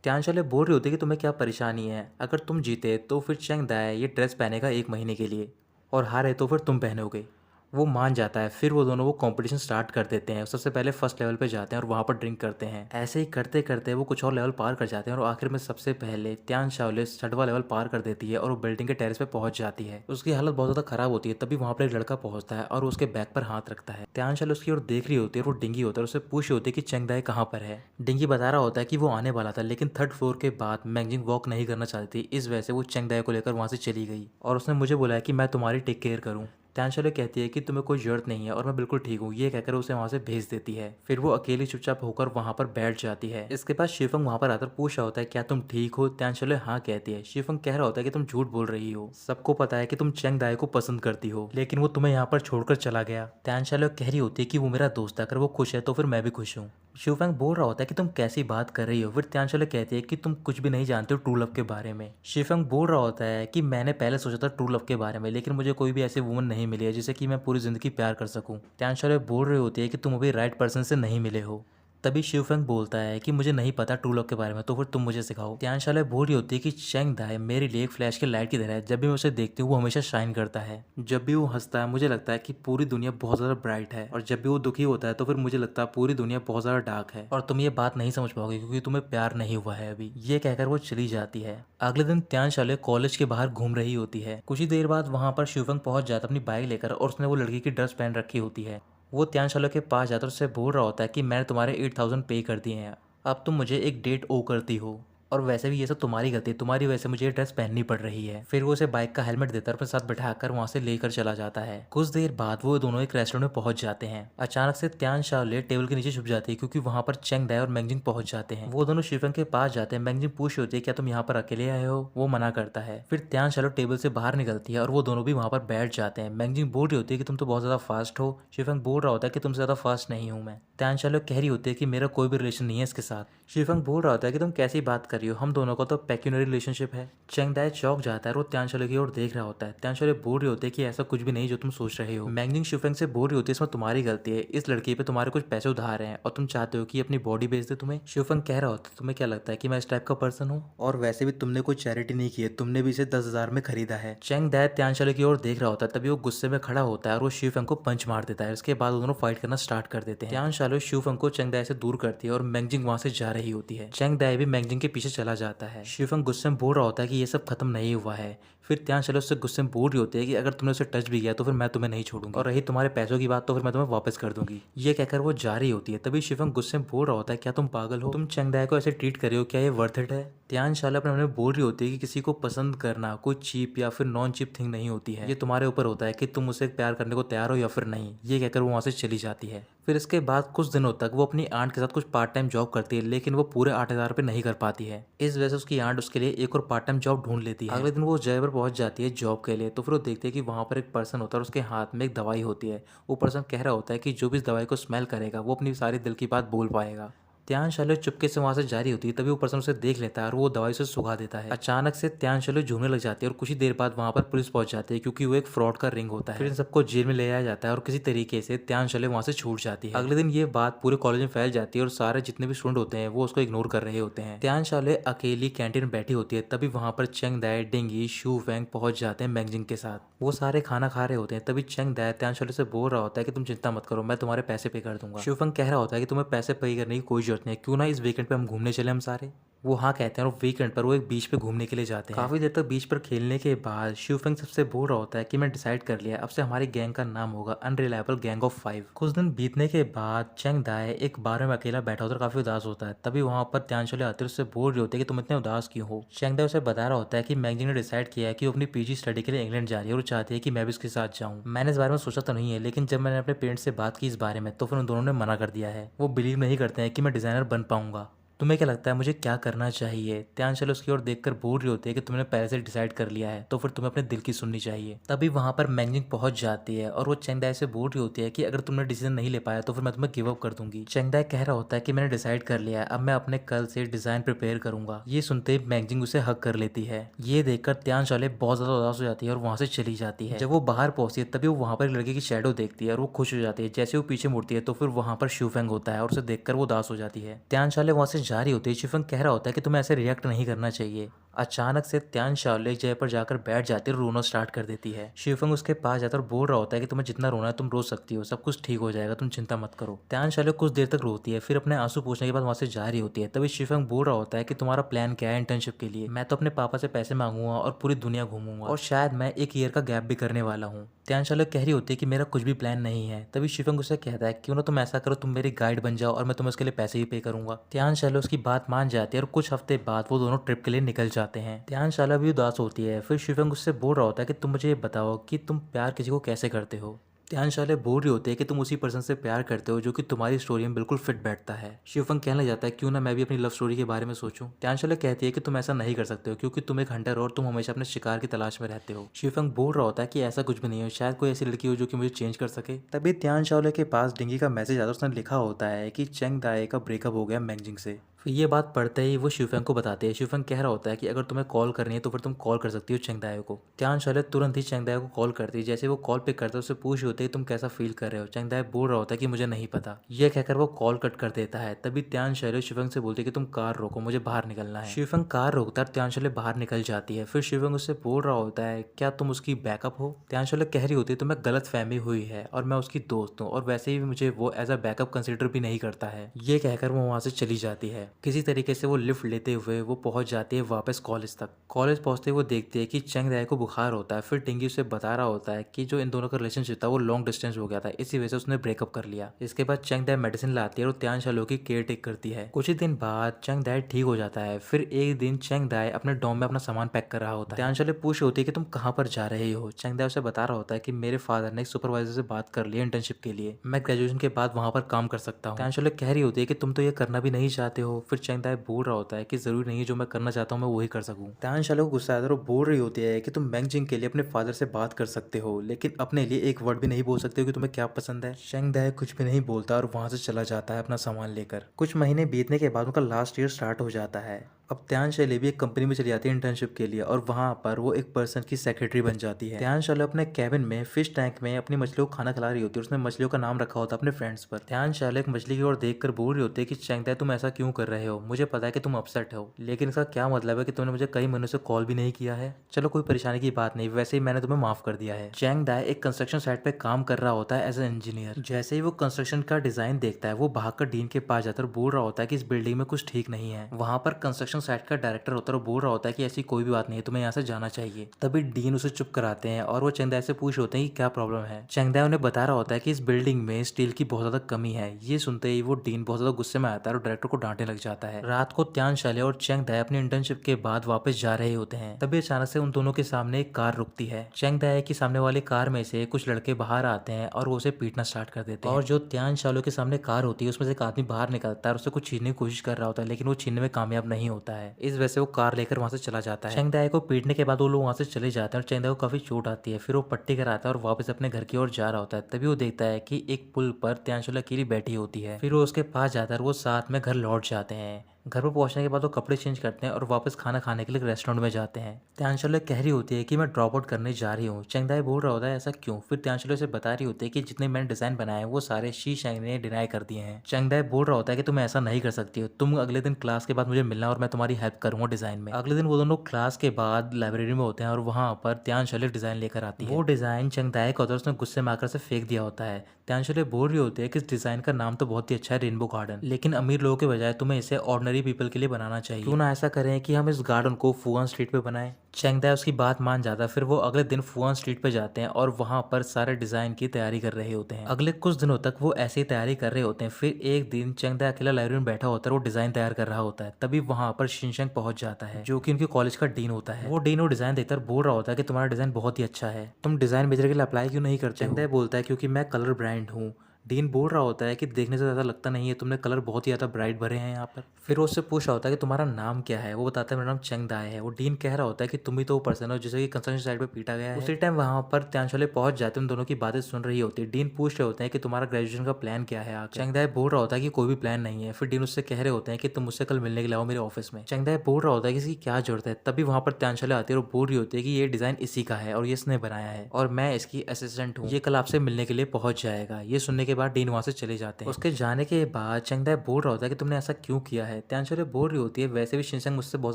त्यांशालो बोल रही होती है कि तुम्हें क्या परेशानी है, अगर तुम जीते तो फिर चेंगदाई ये ड्रेस पहनेगा 1 महीने के लिए, और हारे तो फिर तुम पहनोगे। वो मान जाता है। फिर वो दोनों वो कंपटीशन स्टार्ट कर देते हैं। सबसे पहले फर्स्ट लेवल पे जाते हैं और वहाँ पर ड्रिंक करते हैं। ऐसे ही करते करते वो कुछ और लेवल पार कर जाते हैं और आखिर में सबसे पहले त्यांशालो 6वां लेवल पार कर देती है और वो बिल्डिंग के टेरेस पे पहुंच जाती है। उसकी हालत बहुत ज़्यादा खराब होती है। तभी वहाँ पर एक लड़का पहुंचता है और उसके बैग पर हाथ रखता है। त्यांशालो उसकी ओर देख रही होती है और वो डिंगी होता है, उससे पूछ रही होती है कि चेंगदाई कहाँ पर है। डिंगी बता रहा होता है कि वो आने वाला था, लेकिन 3rd फ्लोर के बाद मैंगजिंग वॉक नहीं करना चाहती थी, इस वजह से वो चेंगदाई को लेकर वहाँ से चली गई और उसने मुझे बोला है कि मैं तुम्हारी टेक केयर करूँ। त्यांशाले कहती है कि तुम्हें कोई जरूरत नहीं है और मैं बिल्कुल ठीक हूँ, ये कहकर उसे वहाँ से भेज देती है। फिर वो अकेली चुपचाप होकर वहाँ पर बैठ जाती है। इसके बाद शिफंग वहाँ पर आकर पूछ रहा होता है क्या तुम ठीक हो? त्यांशाले हाँ कहती है। शिफंग कह रहा होता है कि तुम झूठ बोल रही हो, सबको पता है कि तुम चेंग दाई को पसंद करती हो, लेकिन वो तुम्हें यहाँ पर छोड़कर चला गया। त्यांशाले कह रही होती है कि वो मेरा दोस्त है, अगर वो खुश है तो फिर मैं भी खुश हूँ। शिवफेंग बोल रहा होता है कि तुम कैसी बात कर रही हो। फिर त्यांशाले कहती है कि तुम कुछ भी नहीं जानते हो ट्रू लव के बारे में। शिवफेंग बोल रहा होता है कि मैंने पहले सोचा था ट्रू लव के बारे में, लेकिन मुझे कोई भी ऐसी वुमन नहीं मिली है जिसे कि मैं पूरी जिंदगी प्यार कर सकूं। त्यांशाले बोल रही होती है कि तुम अभी राइट पर्सन से नहीं मिले हो। तभी शिवफेंग बोलता है कि मुझे नहीं पता ट्रू लव के बारे में, तो फिर तुम मुझे सिखाओ। त्यांशाले बोल रही होती है कि चेंग दाई मेरे लिए एक फ्लैश की लाइट की तरह है, जब भी मैं उसे देखती हूँ वो हमेशा शाइन करता है। जब भी वो हंसता है मुझे लगता है कि पूरी दुनिया बहुत ज़्यादा ब्राइट है, और जब भी वो दुखी होता है तो फिर मुझे लगता है पूरी दुनिया बहुत ज़्यादा डार्क है, और तुम ये बात नहीं समझ पाओगे क्योंकि तुम्हें प्यार नहीं हुआ है अभी। ये कहकर वो चली जाती है। अगले दिन त्यांशाले कॉलेज के बाहर घूम रही होती है। कुछ ही देर बाद वहाँ पर शिवफेंग पहुंच जाता है अपनी बाइक लेकर, और उसने वो लड़की की ड्रेस पहन रखी होती है। वो त्यांशाले के पास जाकर उससे बोल रहा होता है कि मैंने तुम्हारे 8,000 पे कर दिए हैं, अब तुम मुझे एक डेट ओ करती हो, और वैसे भी ये सब तुम्हारी गलती है, तुम्हारी वजह से मुझे ये ड्रेस पहननी पड़ रही है। फिर वो उसे बाइक का हेलमेट देता है और अपने साथ बैठाकर वहाँ से लेकर चला जाता है। कुछ देर बाद वो दोनों एक रेस्टोरेंट में पहुंच जाते हैं। अचानक से त्यांशाले टेबल के नीचे छुप जाती है क्योंकि वहाँ पर चेंग दाई और मेंगजिंग पहुंच जाते हैं। वो दोनों शिवफेंग के पास जाते हैं। मेंगजिंग पूछ होती है क्या तुम यहाँ पर अकेले आए हो? वो मना करता है। फिर त्यांशाले टेबल से बाहर निकलती है और वो दोनों भी वहाँ पर बैठ जाते हैं। मेंगजिंग बोल रही होती है कि तुम तो बहुत ज्यादा फास्ट हो। शिवफेंग बोल रहा होता है कि तुमसे ज्यादा फास्ट नहीं हूँ मैं। त्यांशाले कह रही होती है कि मेरा कोई भी रिलेशन नहीं है इसके साथ। शिवफेंग बोल रहा होता है कि तुम कैसी बात कर रही हो, हम दोनों का तो पेक्यूनरी रिलेशनशिप है। चेंग दाई चौंक जाता है और वो त्यांशाले की ओर देख रहा होता है। त्यांशाले बोल रही होती है कि ऐसा कुछ भी नहीं जो तुम सोच रहे हो। मेंगजिंग शिवफेंग से बोल रही होती है इसमें तुम्हारी गलती है, इस लड़की पे तुम्हारे कुछ पैसे उधार हैं और तुम चाहते हो कि अपनी बॉडी बेच दे तुम्हें। शिवफेंग कह रहा होता है तुम्हें क्या लगता है कि मैं इस टाइप का पर्सन हूँ? और वैसे भी तुमने कोई चैरिटी नहीं की है, तुमने भी इसे 10,000 में खरीदा है। चेंग दाई त्यांशाले की ओर देख रहा होता है, तभी वो गुस्से में खड़ा होता है और वो शिवफेंग को पंच मार देता है। उसके बाद दोनों फाइट करना स्टार्ट कर देते हैं। त्यांशाले शिवफेंग को चेंग दाई से दूर करती है और मेंगजिंग वहां से जा रही होती है। चेंग दाई भी मेंगजिंग के पीछे चला जाता है। शिवफेंग गुस्से में बोल रहा होता है कि ये सब खत्म नहीं हुआ है। फिर त्यांशाले उससे गुस्से में बोल रही होती है कि अगर तुमने उसे टच भी किया तो फिर मैं तुम्हें नहीं छोड़ूंगी, और रही तुम्हारे पैसों की बात तो फिर मैं तुम्हें वापस कर दूंगी। ये कहकर वो जा रही होती है। तभी शिवफेंग गुस्से में बोल रहा होता है क्या तुम पागल हो? तुम चेंग दाई को ऐसे ट्रीट कर रही हो, क्या ये वर्थ इट है? त्यांशाले अपने मन में बोल रही होती है कि किसी को पसंद करना कोई चीप या फिर नॉन चीप थिंग नहीं होती है, ये तुम्हारे ऊपर होता है कि तुम उसे प्यार करने को तैयार हो या फिर नहीं। ये कहकर वो वहाँ से चली जाती है। फिर इसके बाद कुछ दिनों तक वो अपनी आंट के साथ कुछ पार्ट टाइम जॉब करती है, लेकिन वो पूरे 8,000 पे नहीं कर पाती है। इस वजह से उसकी आंट उसके लिए एक और पार्ट टाइम जॉब ढूंढ लेती है। अगले दिन वो जय पर पहुंच जाती है जॉब के लिए, तो फिर वो देखती है कि वहाँ पर एक पर्सन होता है और उसके हाथ में एक दवाई होती है। वो पर्सन कह रहा होता है कि जो भी इस दवाई को स्मेल करेगा वो अपनी सारी दिल की बात बोल पाएगा। त्यांशाले चुपके से वहां से जा रही होती है, तभी वो पर्सन उसे देख लेता है और वो दवाई से सुखा देता है। अचानक से त्यांशाले झूमने लग जाती है और कुछ ही देर बाद वहां पर पुलिस पहुंच जाती है क्योंकि वो एक फ्रॉड का रिंग होता है। फिर इन सबको जेल में ले आया जाता है और किसी तरीके से त्यांशाले वहां से छूट जाती है। अगले दिन ये बात पूरे कॉलेज में फैल जाती है और सारे जितने भी स्टूडेंट होते हैं वो उसको इग्नोर कर रहे होते हैं। त्यांशाले अकेली कैंटीन में बैठी होती है, तभी वहां पर चेंग दाई, डिंगी, शिवफेंग पहुंच जाते हैं मेंगजिंग के साथ। वो सारे खाना खा रहे होते हैं। तभी चेंग दाई त्यांशाले से बोल रहा होता है कि तुम चिंता मत करो, मैं तुम्हारे पैसे पे कर दूंगा। शिवफेंग कह रहा होता है कि तुम्हें पैसे पे करने की कोई जरूरत नहीं है, क्यों ना इस वीकेंड पे हम घूमने चले हम सारे। वो हाँ कहते हैं और वीकेंड पर वो एक बीच पे घूमने के लिए जाते हैं। काफी देर तक बीच पर खेलने के बाद शिवफेंग सबसे बोल रहा होता है कि मैं डिसाइड कर लिया, अब से हमारी गैंग का नाम होगा अनरिलायबल गैंग ऑफ 5। कुछ दिन बीतने के बाद चेंग दाई एक बार में अकेला बैठा होता है, काफी उदास होता है। तभी वहां पर त्यांशाले आते उससे बोल रही होती है कि तुम इतने उदास क्यों हो। चेंग दाई उसे बता रहा होता है कि मैगजीन ने डिसाइड किया है कि वो अपनी पीजी स्टडी के लिए इंग्लैंड जा रही है और चाहती है कि मैं भी उसके साथ जाऊँ। मैंने इस बारे में सोचा तो नहीं है, लेकिन जब मैंने अपने पेरेंट्स से बात की इस बारे में तो फिर उन दोनों ने मना कर दिया है। वो बिलीव नहीं करते हैं कि मैं डिजाइनर बन पाऊंगा। तुम्हें क्या लगता है मुझे क्या करना चाहिए? त्यांशाले उसकी ओर देखकर बोल रही होती है कि तुमने पहले से डिसाइड कर लिया है, तो फिर तुम्हें अपने दिल की सुननी चाहिए। तभी वहां पर मेंगजिंग पहुंच जाती है और वो चेंग दाई से बोल रही होती है कि अगर तुमने डिसीजन नहीं ले पाया तो फिर मैं तुम्हें गिव अप कर दूंगी। चेंग दाई कह रहा होता है कि मैंने डिसाइड कर लिया है, अब मैं अपने कल से डिजाइन प्रिपेयर करूंगा। ये सुनते ही मेंगजिंग उसे हक कर लेती है। ये देखकर त्यांशाले बहुत ज्यादा उदास हो जाती है और वहां से चली जाती है। जब वो बाहर पहुंचती है तभी वो वहां पर एक लड़के की शेडो देखती है और वो खुश हो जाती है। जैसे वो पीछे मुड़ती है तो फिर वहां पर शिवफेंग होता है और उसे देखकर वो उदास हो जाती है। त्यांशाले वहां से जा रही होती है। शिवफेंग कह रहा होता है कि तुम्हें ऐसे रिएक्ट नहीं करना चाहिए। अचानक से त्यांशाले जय पर जाकर बैठ जाती है और रोना स्टार्ट कर देती है। शिवफेंग उसके पास जाकर बोल रहा होता है कि तुम्हें जितना रोना है तुम रो सकती हो, सब कुछ ठीक हो जाएगा, तुम चिंता मत करो। त्यांशाले कुछ देर तक रोती है, फिर अपने आंसू पोंछने के बाद वहां से जा रही होती है। तभी शिवफेंग बोल रहा होता है कि तुम्हारा प्लान क्या है इंटर्नशिप के लिए? मैं तो अपने पापा से पैसे मांगूंगा और पूरी दुनिया घूमूंगा और शायद मैं एक ईयर का गैप भी करने वाला हूँ। त्यांशाला कह रही होती है कि मेरा कुछ भी प्लान नहीं है। तभी शिफंग उससे कहता है क्यों ना तुम ऐसा करो, तुम मेरी गाइड बन जाओ और मैं तुम्हें उसके लिए पैसे भी पे करूंगा। त्यांशाला उसकी बात मान जाती है और कुछ हफ्ते बाद वो दोनों ट्रिप के लिए निकल जाते हैं। त्यांशाला भी उदास होती है। फिर शिफंग उससे बोल रहा होता है कि तुम मुझे ये बताओ कि तुम प्यार किसी को कैसे करते हो। त्यांशाला बोल रही होती है कि तुम उसी पर्सन से प्यार करते हो जो कि तुम्हारी स्टोरी में बिल्कुल फिट बैठता है। शिवफंग कहने लग जाता है क्यों ना मैं भी अपनी लव स्टोरी के बारे में सोचूं। त्यांशाला कहती है कि तुम ऐसा नहीं कर सकते हो क्योंकि तुम एक हंटर हो और तुम हमेशा अपने शिकार की तलाश में रहते हो। शिवफंग बोल रहा होता है कि ऐसा कुछ भी नहीं है, शायद कोई ऐसी लड़की हो जो कि मुझे चेंज कर सके। तभी त्यांशाला के पास डिंगी का मैसेज आता है। उसने लिखा होता है कि चेंग दाए का ब्रेकअप हो गया मैंगजिंग से। फिर ये बात पढ़ते ही वो शिवफंग को बताते हैं। शिवफंग कह रहा होता है कि अगर तुम्हें कॉल करनी है तो फिर तुम कॉल कर सकती हो चेंगदायो को। त्यांशाला तुरंत ही चेंगदायो को कॉल करती है। जैसे वो कॉल पिक करता है उससे पूछ होते है तुम कैसा फील कर रहे हो। चेंगदायो बोल रहा होता है कि मुझे नहीं पता। ये कहकर वो कॉल कट कर देता है। तभी त्यांशाला शिवफंग से बोलती है कि तुम कार रोको, मुझे बाहर निकलना है। शिवफंग कार रोकता है, त्यांशाला बाहर निकल जाती है। फिर शिवफंग उससे बोल रहा होता है क्या तुम उसकी बैकअप हो। त्यांशाला कह रही होती है तुम्हें गलत फहमी हुई है और मैं उसकी दोस्त हूँ और वैसे ही मुझे वो एज अ बैकअप कंसिडर भी नहीं करता है। ये कहकर वो वहाँ से चली जाती है। किसी तरीके से वो लिफ्ट लेते हुए वो पहुंच जाती है वापस कॉलेज तक। कॉलेज पहुंचते वो देखती है कि चेंग दाए को बुखार होता है। फिर टिंगी उसे बता रहा होता है कि जो इन दोनों का रिलेशनशिप था वो लॉन्ग डिस्टेंस हो गया था, इसी वजह से उसने ब्रेकअप कर लिया। इसके बाद चेंग दाए मेडिसिन लाती है और त्यांशाला की केयर टेक करती है। कुछ ही दिन बाद चेंग दाए ठीक हो जाता है। फिर एक दिन चेंग दाए अपने डॉम में अपना सामान पैक कर रहा होता है। त्यांशाला पूछ होती है कि तुम कहाँ पर जा रहे हो। चेंग दाए उसे बता रहा होता है कि मेरे फादर ने एक सुपरवाइजर से बात कर ली इंटर्नशिप के लिए, मैं ग्रेजुएशन के बाद वहां पर काम कर सकता हूँ। त्यांशाला कह रही होती है कि तुम तो ये करना भी नहीं चाहते हो। फिर चेंग दाए बोल रहा होता है कि जरूरी नहीं है जो मैं करना चाहता हूँ मैं वही कर सकूँ। त्यांशाला को गुस्सा आता है और बोल रही होती है कि तुम मैंगजिंग के लिए अपने फादर से बात कर सकते हो लेकिन अपने लिए एक वर्ड भी नहीं बोल सकते हो कि तुम्हें क्या पसंद है। चेंग दाए कुछ भी नहीं बोलता और वहां से चला जाता है अपना सामान लेकर। कुछ महीने बीतने के बाद उनका लास्ट ईयर स्टार्ट हो जाता है। अब त्यांशाला भी एक कंपनी में चली जाती है इंटर्नशिप के लिए और वहां पर वो एक पर्सन की सेक्रेटरी बन जाती है। त्यांशाला अपने कैबिन में फिश टैंक में अपनी मछलियों को खाना खिला रही होती है। उसने मछलियों का नाम रखा होता है अपने फ्रेंड्स पर। त्यांशाला एक मछली की ओर देखकर बोल रही होती है कि चेंग दाए तुम ऐसा क्यों कर रहे हो, मुझे पता है कि तुम अपसेट हो लेकिन इसका क्या मतलब है कि तुमने मुझे कई महीनों से कॉल भी नहीं किया है। चलो कोई परेशानी की बात नहीं, वैसे ही मैंने तुम्हें माफ कर दिया है। चेंग दाए एक कंस्ट्रक्शन साइट पे काम कर रहा होता है एज ए इंजीनियर। जैसे ही वो कंस्ट्रक्शन का डिजाइन देखता है वो भागकर डीन के पास जाता है और बोल रहा होता है कि इस बिल्डिंग में कुछ ठीक नहीं है। वहां पर कंस्ट्रक्शन साइट का डायरेक्टर होता है और बोल रहा होता है कि ऐसी कोई भी बात नहीं है, तुम्हें यहाँ से जाना चाहिए। तभी डीन उसे चुप कराते हैं और वो चेंग दाए से पूछ होते हैं कि क्या प्रॉब्लम है। चेंग दाए उन्हें बता रहा होता है कि इस बिल्डिंग में स्टील की बहुत ज्यादा कमी है। ये सुनते ही वो डीन बहुत ज्यादा गुस्से में आता है और डायरेक्टर को डांटने लग जाता है। रात को त्यांशाला और चेंग दाए अपनी इंटर्नशिप के बाद वापस जा रहे होते हैं। तभी अचानक से उन दोनों के सामने एक कार रुकती है। चेंग दाए की सामने वाली कार में से कुछ लड़के बाहर आते हैं और वो उसे पीटना स्टार्ट कर देते हैं। और जो त्यांशाला के सामने कार होती है उसमें से एक आदमी बाहर निकलता है और उसे कुछ छीनने की कोशिश कर रहा होता है लेकिन वो छीनने में कामयाब नहीं होता है। इस वजह से वो कार लेकर वहां से चला जाता है। चेंग दाए को पीटने के बाद वो लोग वहां से चले जाते हैं और चेंग दाए को काफी चोट आती है। फिर वो पट्टी कराता है और वापस अपने घर की ओर जा रहा होता है। तभी वो देखता है कि एक पुल पर त्यांशाला अकेली बैठी होती है। फिर वो उसके पास जाता है और वो साथ में घर लौट जाते हैं। घर पर पहुंचने के बाद वो कपड़े चेंज करते हैं और वापस खाना खाने के लिए रेस्टोरेंट में जाते हैं। त्यांशाला कह रही होती है कि मैं ड्रॉप आउट करने जा रही हूँ। चेंग दाए बोल रहा होता है ऐसा क्यों। फिर त्यांशाला से बता रही होती है कि जितने मैंने डिजाइन बनाए वो सारे शी शेंग ने डिनाई कर दिए हैं। चेंग दाए बोल रहा होता है कि तुम ऐसा नहीं कर सकती हो, तुम अगले दिन क्लास के बाद मुझे मिलना और मैं तुम्हारी हेल्प करूंगा डिजाइन में। अगले दिन वो दोनों क्लास के बाद लाइब्रेरी में होते हैं और वहां पर त्यांशाला डिजाइन लेकर आती है। वो डिजाइन चेंग दाए का होता है, उसने गुस्से में आकर से फेंक दिया होता है। त्यांशाला बोल रही होती है कि इस डिजाइन का नाम तो बहुत ही अच्छा है, रेनबो गार्डन, लेकिन अमीर लोगों के बजाय तुम्हें इसे ऑर्डिनरी पीपल के लिए बनाना चाहिए। क्यों ना ऐसा करें कि हम इस गार्डन को फुआन स्ट्रीट पे बनाएं। चेंग दाए उसकी बात मान जाता है। फिर वो अगले दिन फुआन स्ट्रीट पे जाते हैं और वहां पर सारे डिजाइन की तैयारी कर रहे होते हैं। अगले कुछ दिनों तक वो ऐसी तैयारी कर रहे होते हैं। फिर एक दिन चेंग दाए अकेला लाइब्रेरी में बैठा होता है, वो डिजाइन तैयार कर रहा होता है। तभी वहां पर शिनचैंग पहुंच जाता है जो कि उनके कॉलेज का डीन होता है। वो डीन वो डिजाइन देखकर बोल रहा होता है कि तुम्हारा डिजाइन बहुत ही अच्छा है, तुम डिजाइन मेजर के लिए अप्लाई क्यों नहीं करते। चेंग दाए बोलता है क्योंकि मैं कलर ब्रांड हूँ। डीन बोल रहा होता है कि देखने से ज़्यादा लगता नहीं है, तुमने कलर बहुत ही ज़्यादा ब्राइट भरे हैं यहाँ पर। फिर वो उससे पूछ रहा होता है कि तुम्हारा नाम क्या है। वो बताता है मेरा नाम चेंग दाए है। वो डीन कह रहा होता है कि तुम ही तो वो पर्सन हो जिसे कि कंस्ट्रक्शन साइट पे पीटा गया है। उसी टाइम वहाँ पर त्यांशाला पहुंच जाते हैं, उन दोनों की बातें सुन रही होती है। डीन पूछ रहे होते हैं कि तुम्हारा ग्रेजुएशन का प्लान क्या है। चेंग दाए बोल रहा होता है कि कोई भी प्लान नहीं है। फिर डीन उससे कह रहे होते हैं कि तुम मुझसे कल मिलने के लिए आओ मेरे ऑफिस में। चेंग दाए बोल रहा होता है कि इसकी क्या जरूरत है। तभी वहाँ पर त्यांशाला आती है और बोल रही होती है कि ये डिजाइन इसी का है और ये इसने बनाया है और मैं इसकी असिस्टेंट हूँ, ये कल आपसे मिलने के लिए पहुंच जाएगा। ये सुनने के बाद डीन वहां से चले जाते हैं। उसके जाने के बाद चेंग दाए बोल रहा होता है कि तुमने ऐसा क्यों किया है। त्यांशाला बोल रही होती है वैसे भी शिनचैंग मुझसे बहुत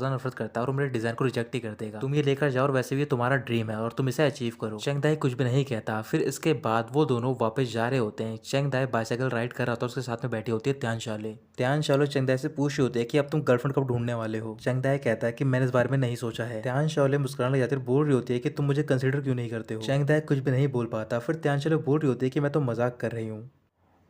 ज्यादा नफरत करता है और मेरे डिजाइन को रिजेक्ट ही कर देगा, तुम ये लेकर जाओ और वैसे भी ये तुम्हारा ड्रीम है और तुम इसे अचीव करो। चेंग दाए कुछ भी नहीं कहता। फिर इसके बाद वो दोनों वापस जा रहे होते हैं। चेंग दाए बाइसाइकिल राइड कर रहा होता है, उसके साथ में बैठी होती है त्यांशाला। त्यान शाओले चंगदाई से पूछ रही होती है कि अब तुम गर्लफ्रेंड कब ढूंढने वाले हो। चंगदाई कहता है कि मैंने इस बारे में नहीं सोचा है। त्यान शाओले मुस्कुराने लग जाती है और बोल रही होती है कि तुम मुझे कंसीडर क्यों नहीं करते हो। चंगदाई कुछ भी नहीं बोल पाता। फिर त्यान शाओले बोल रही होती है कि मैं तो मजाक कर रही हूँ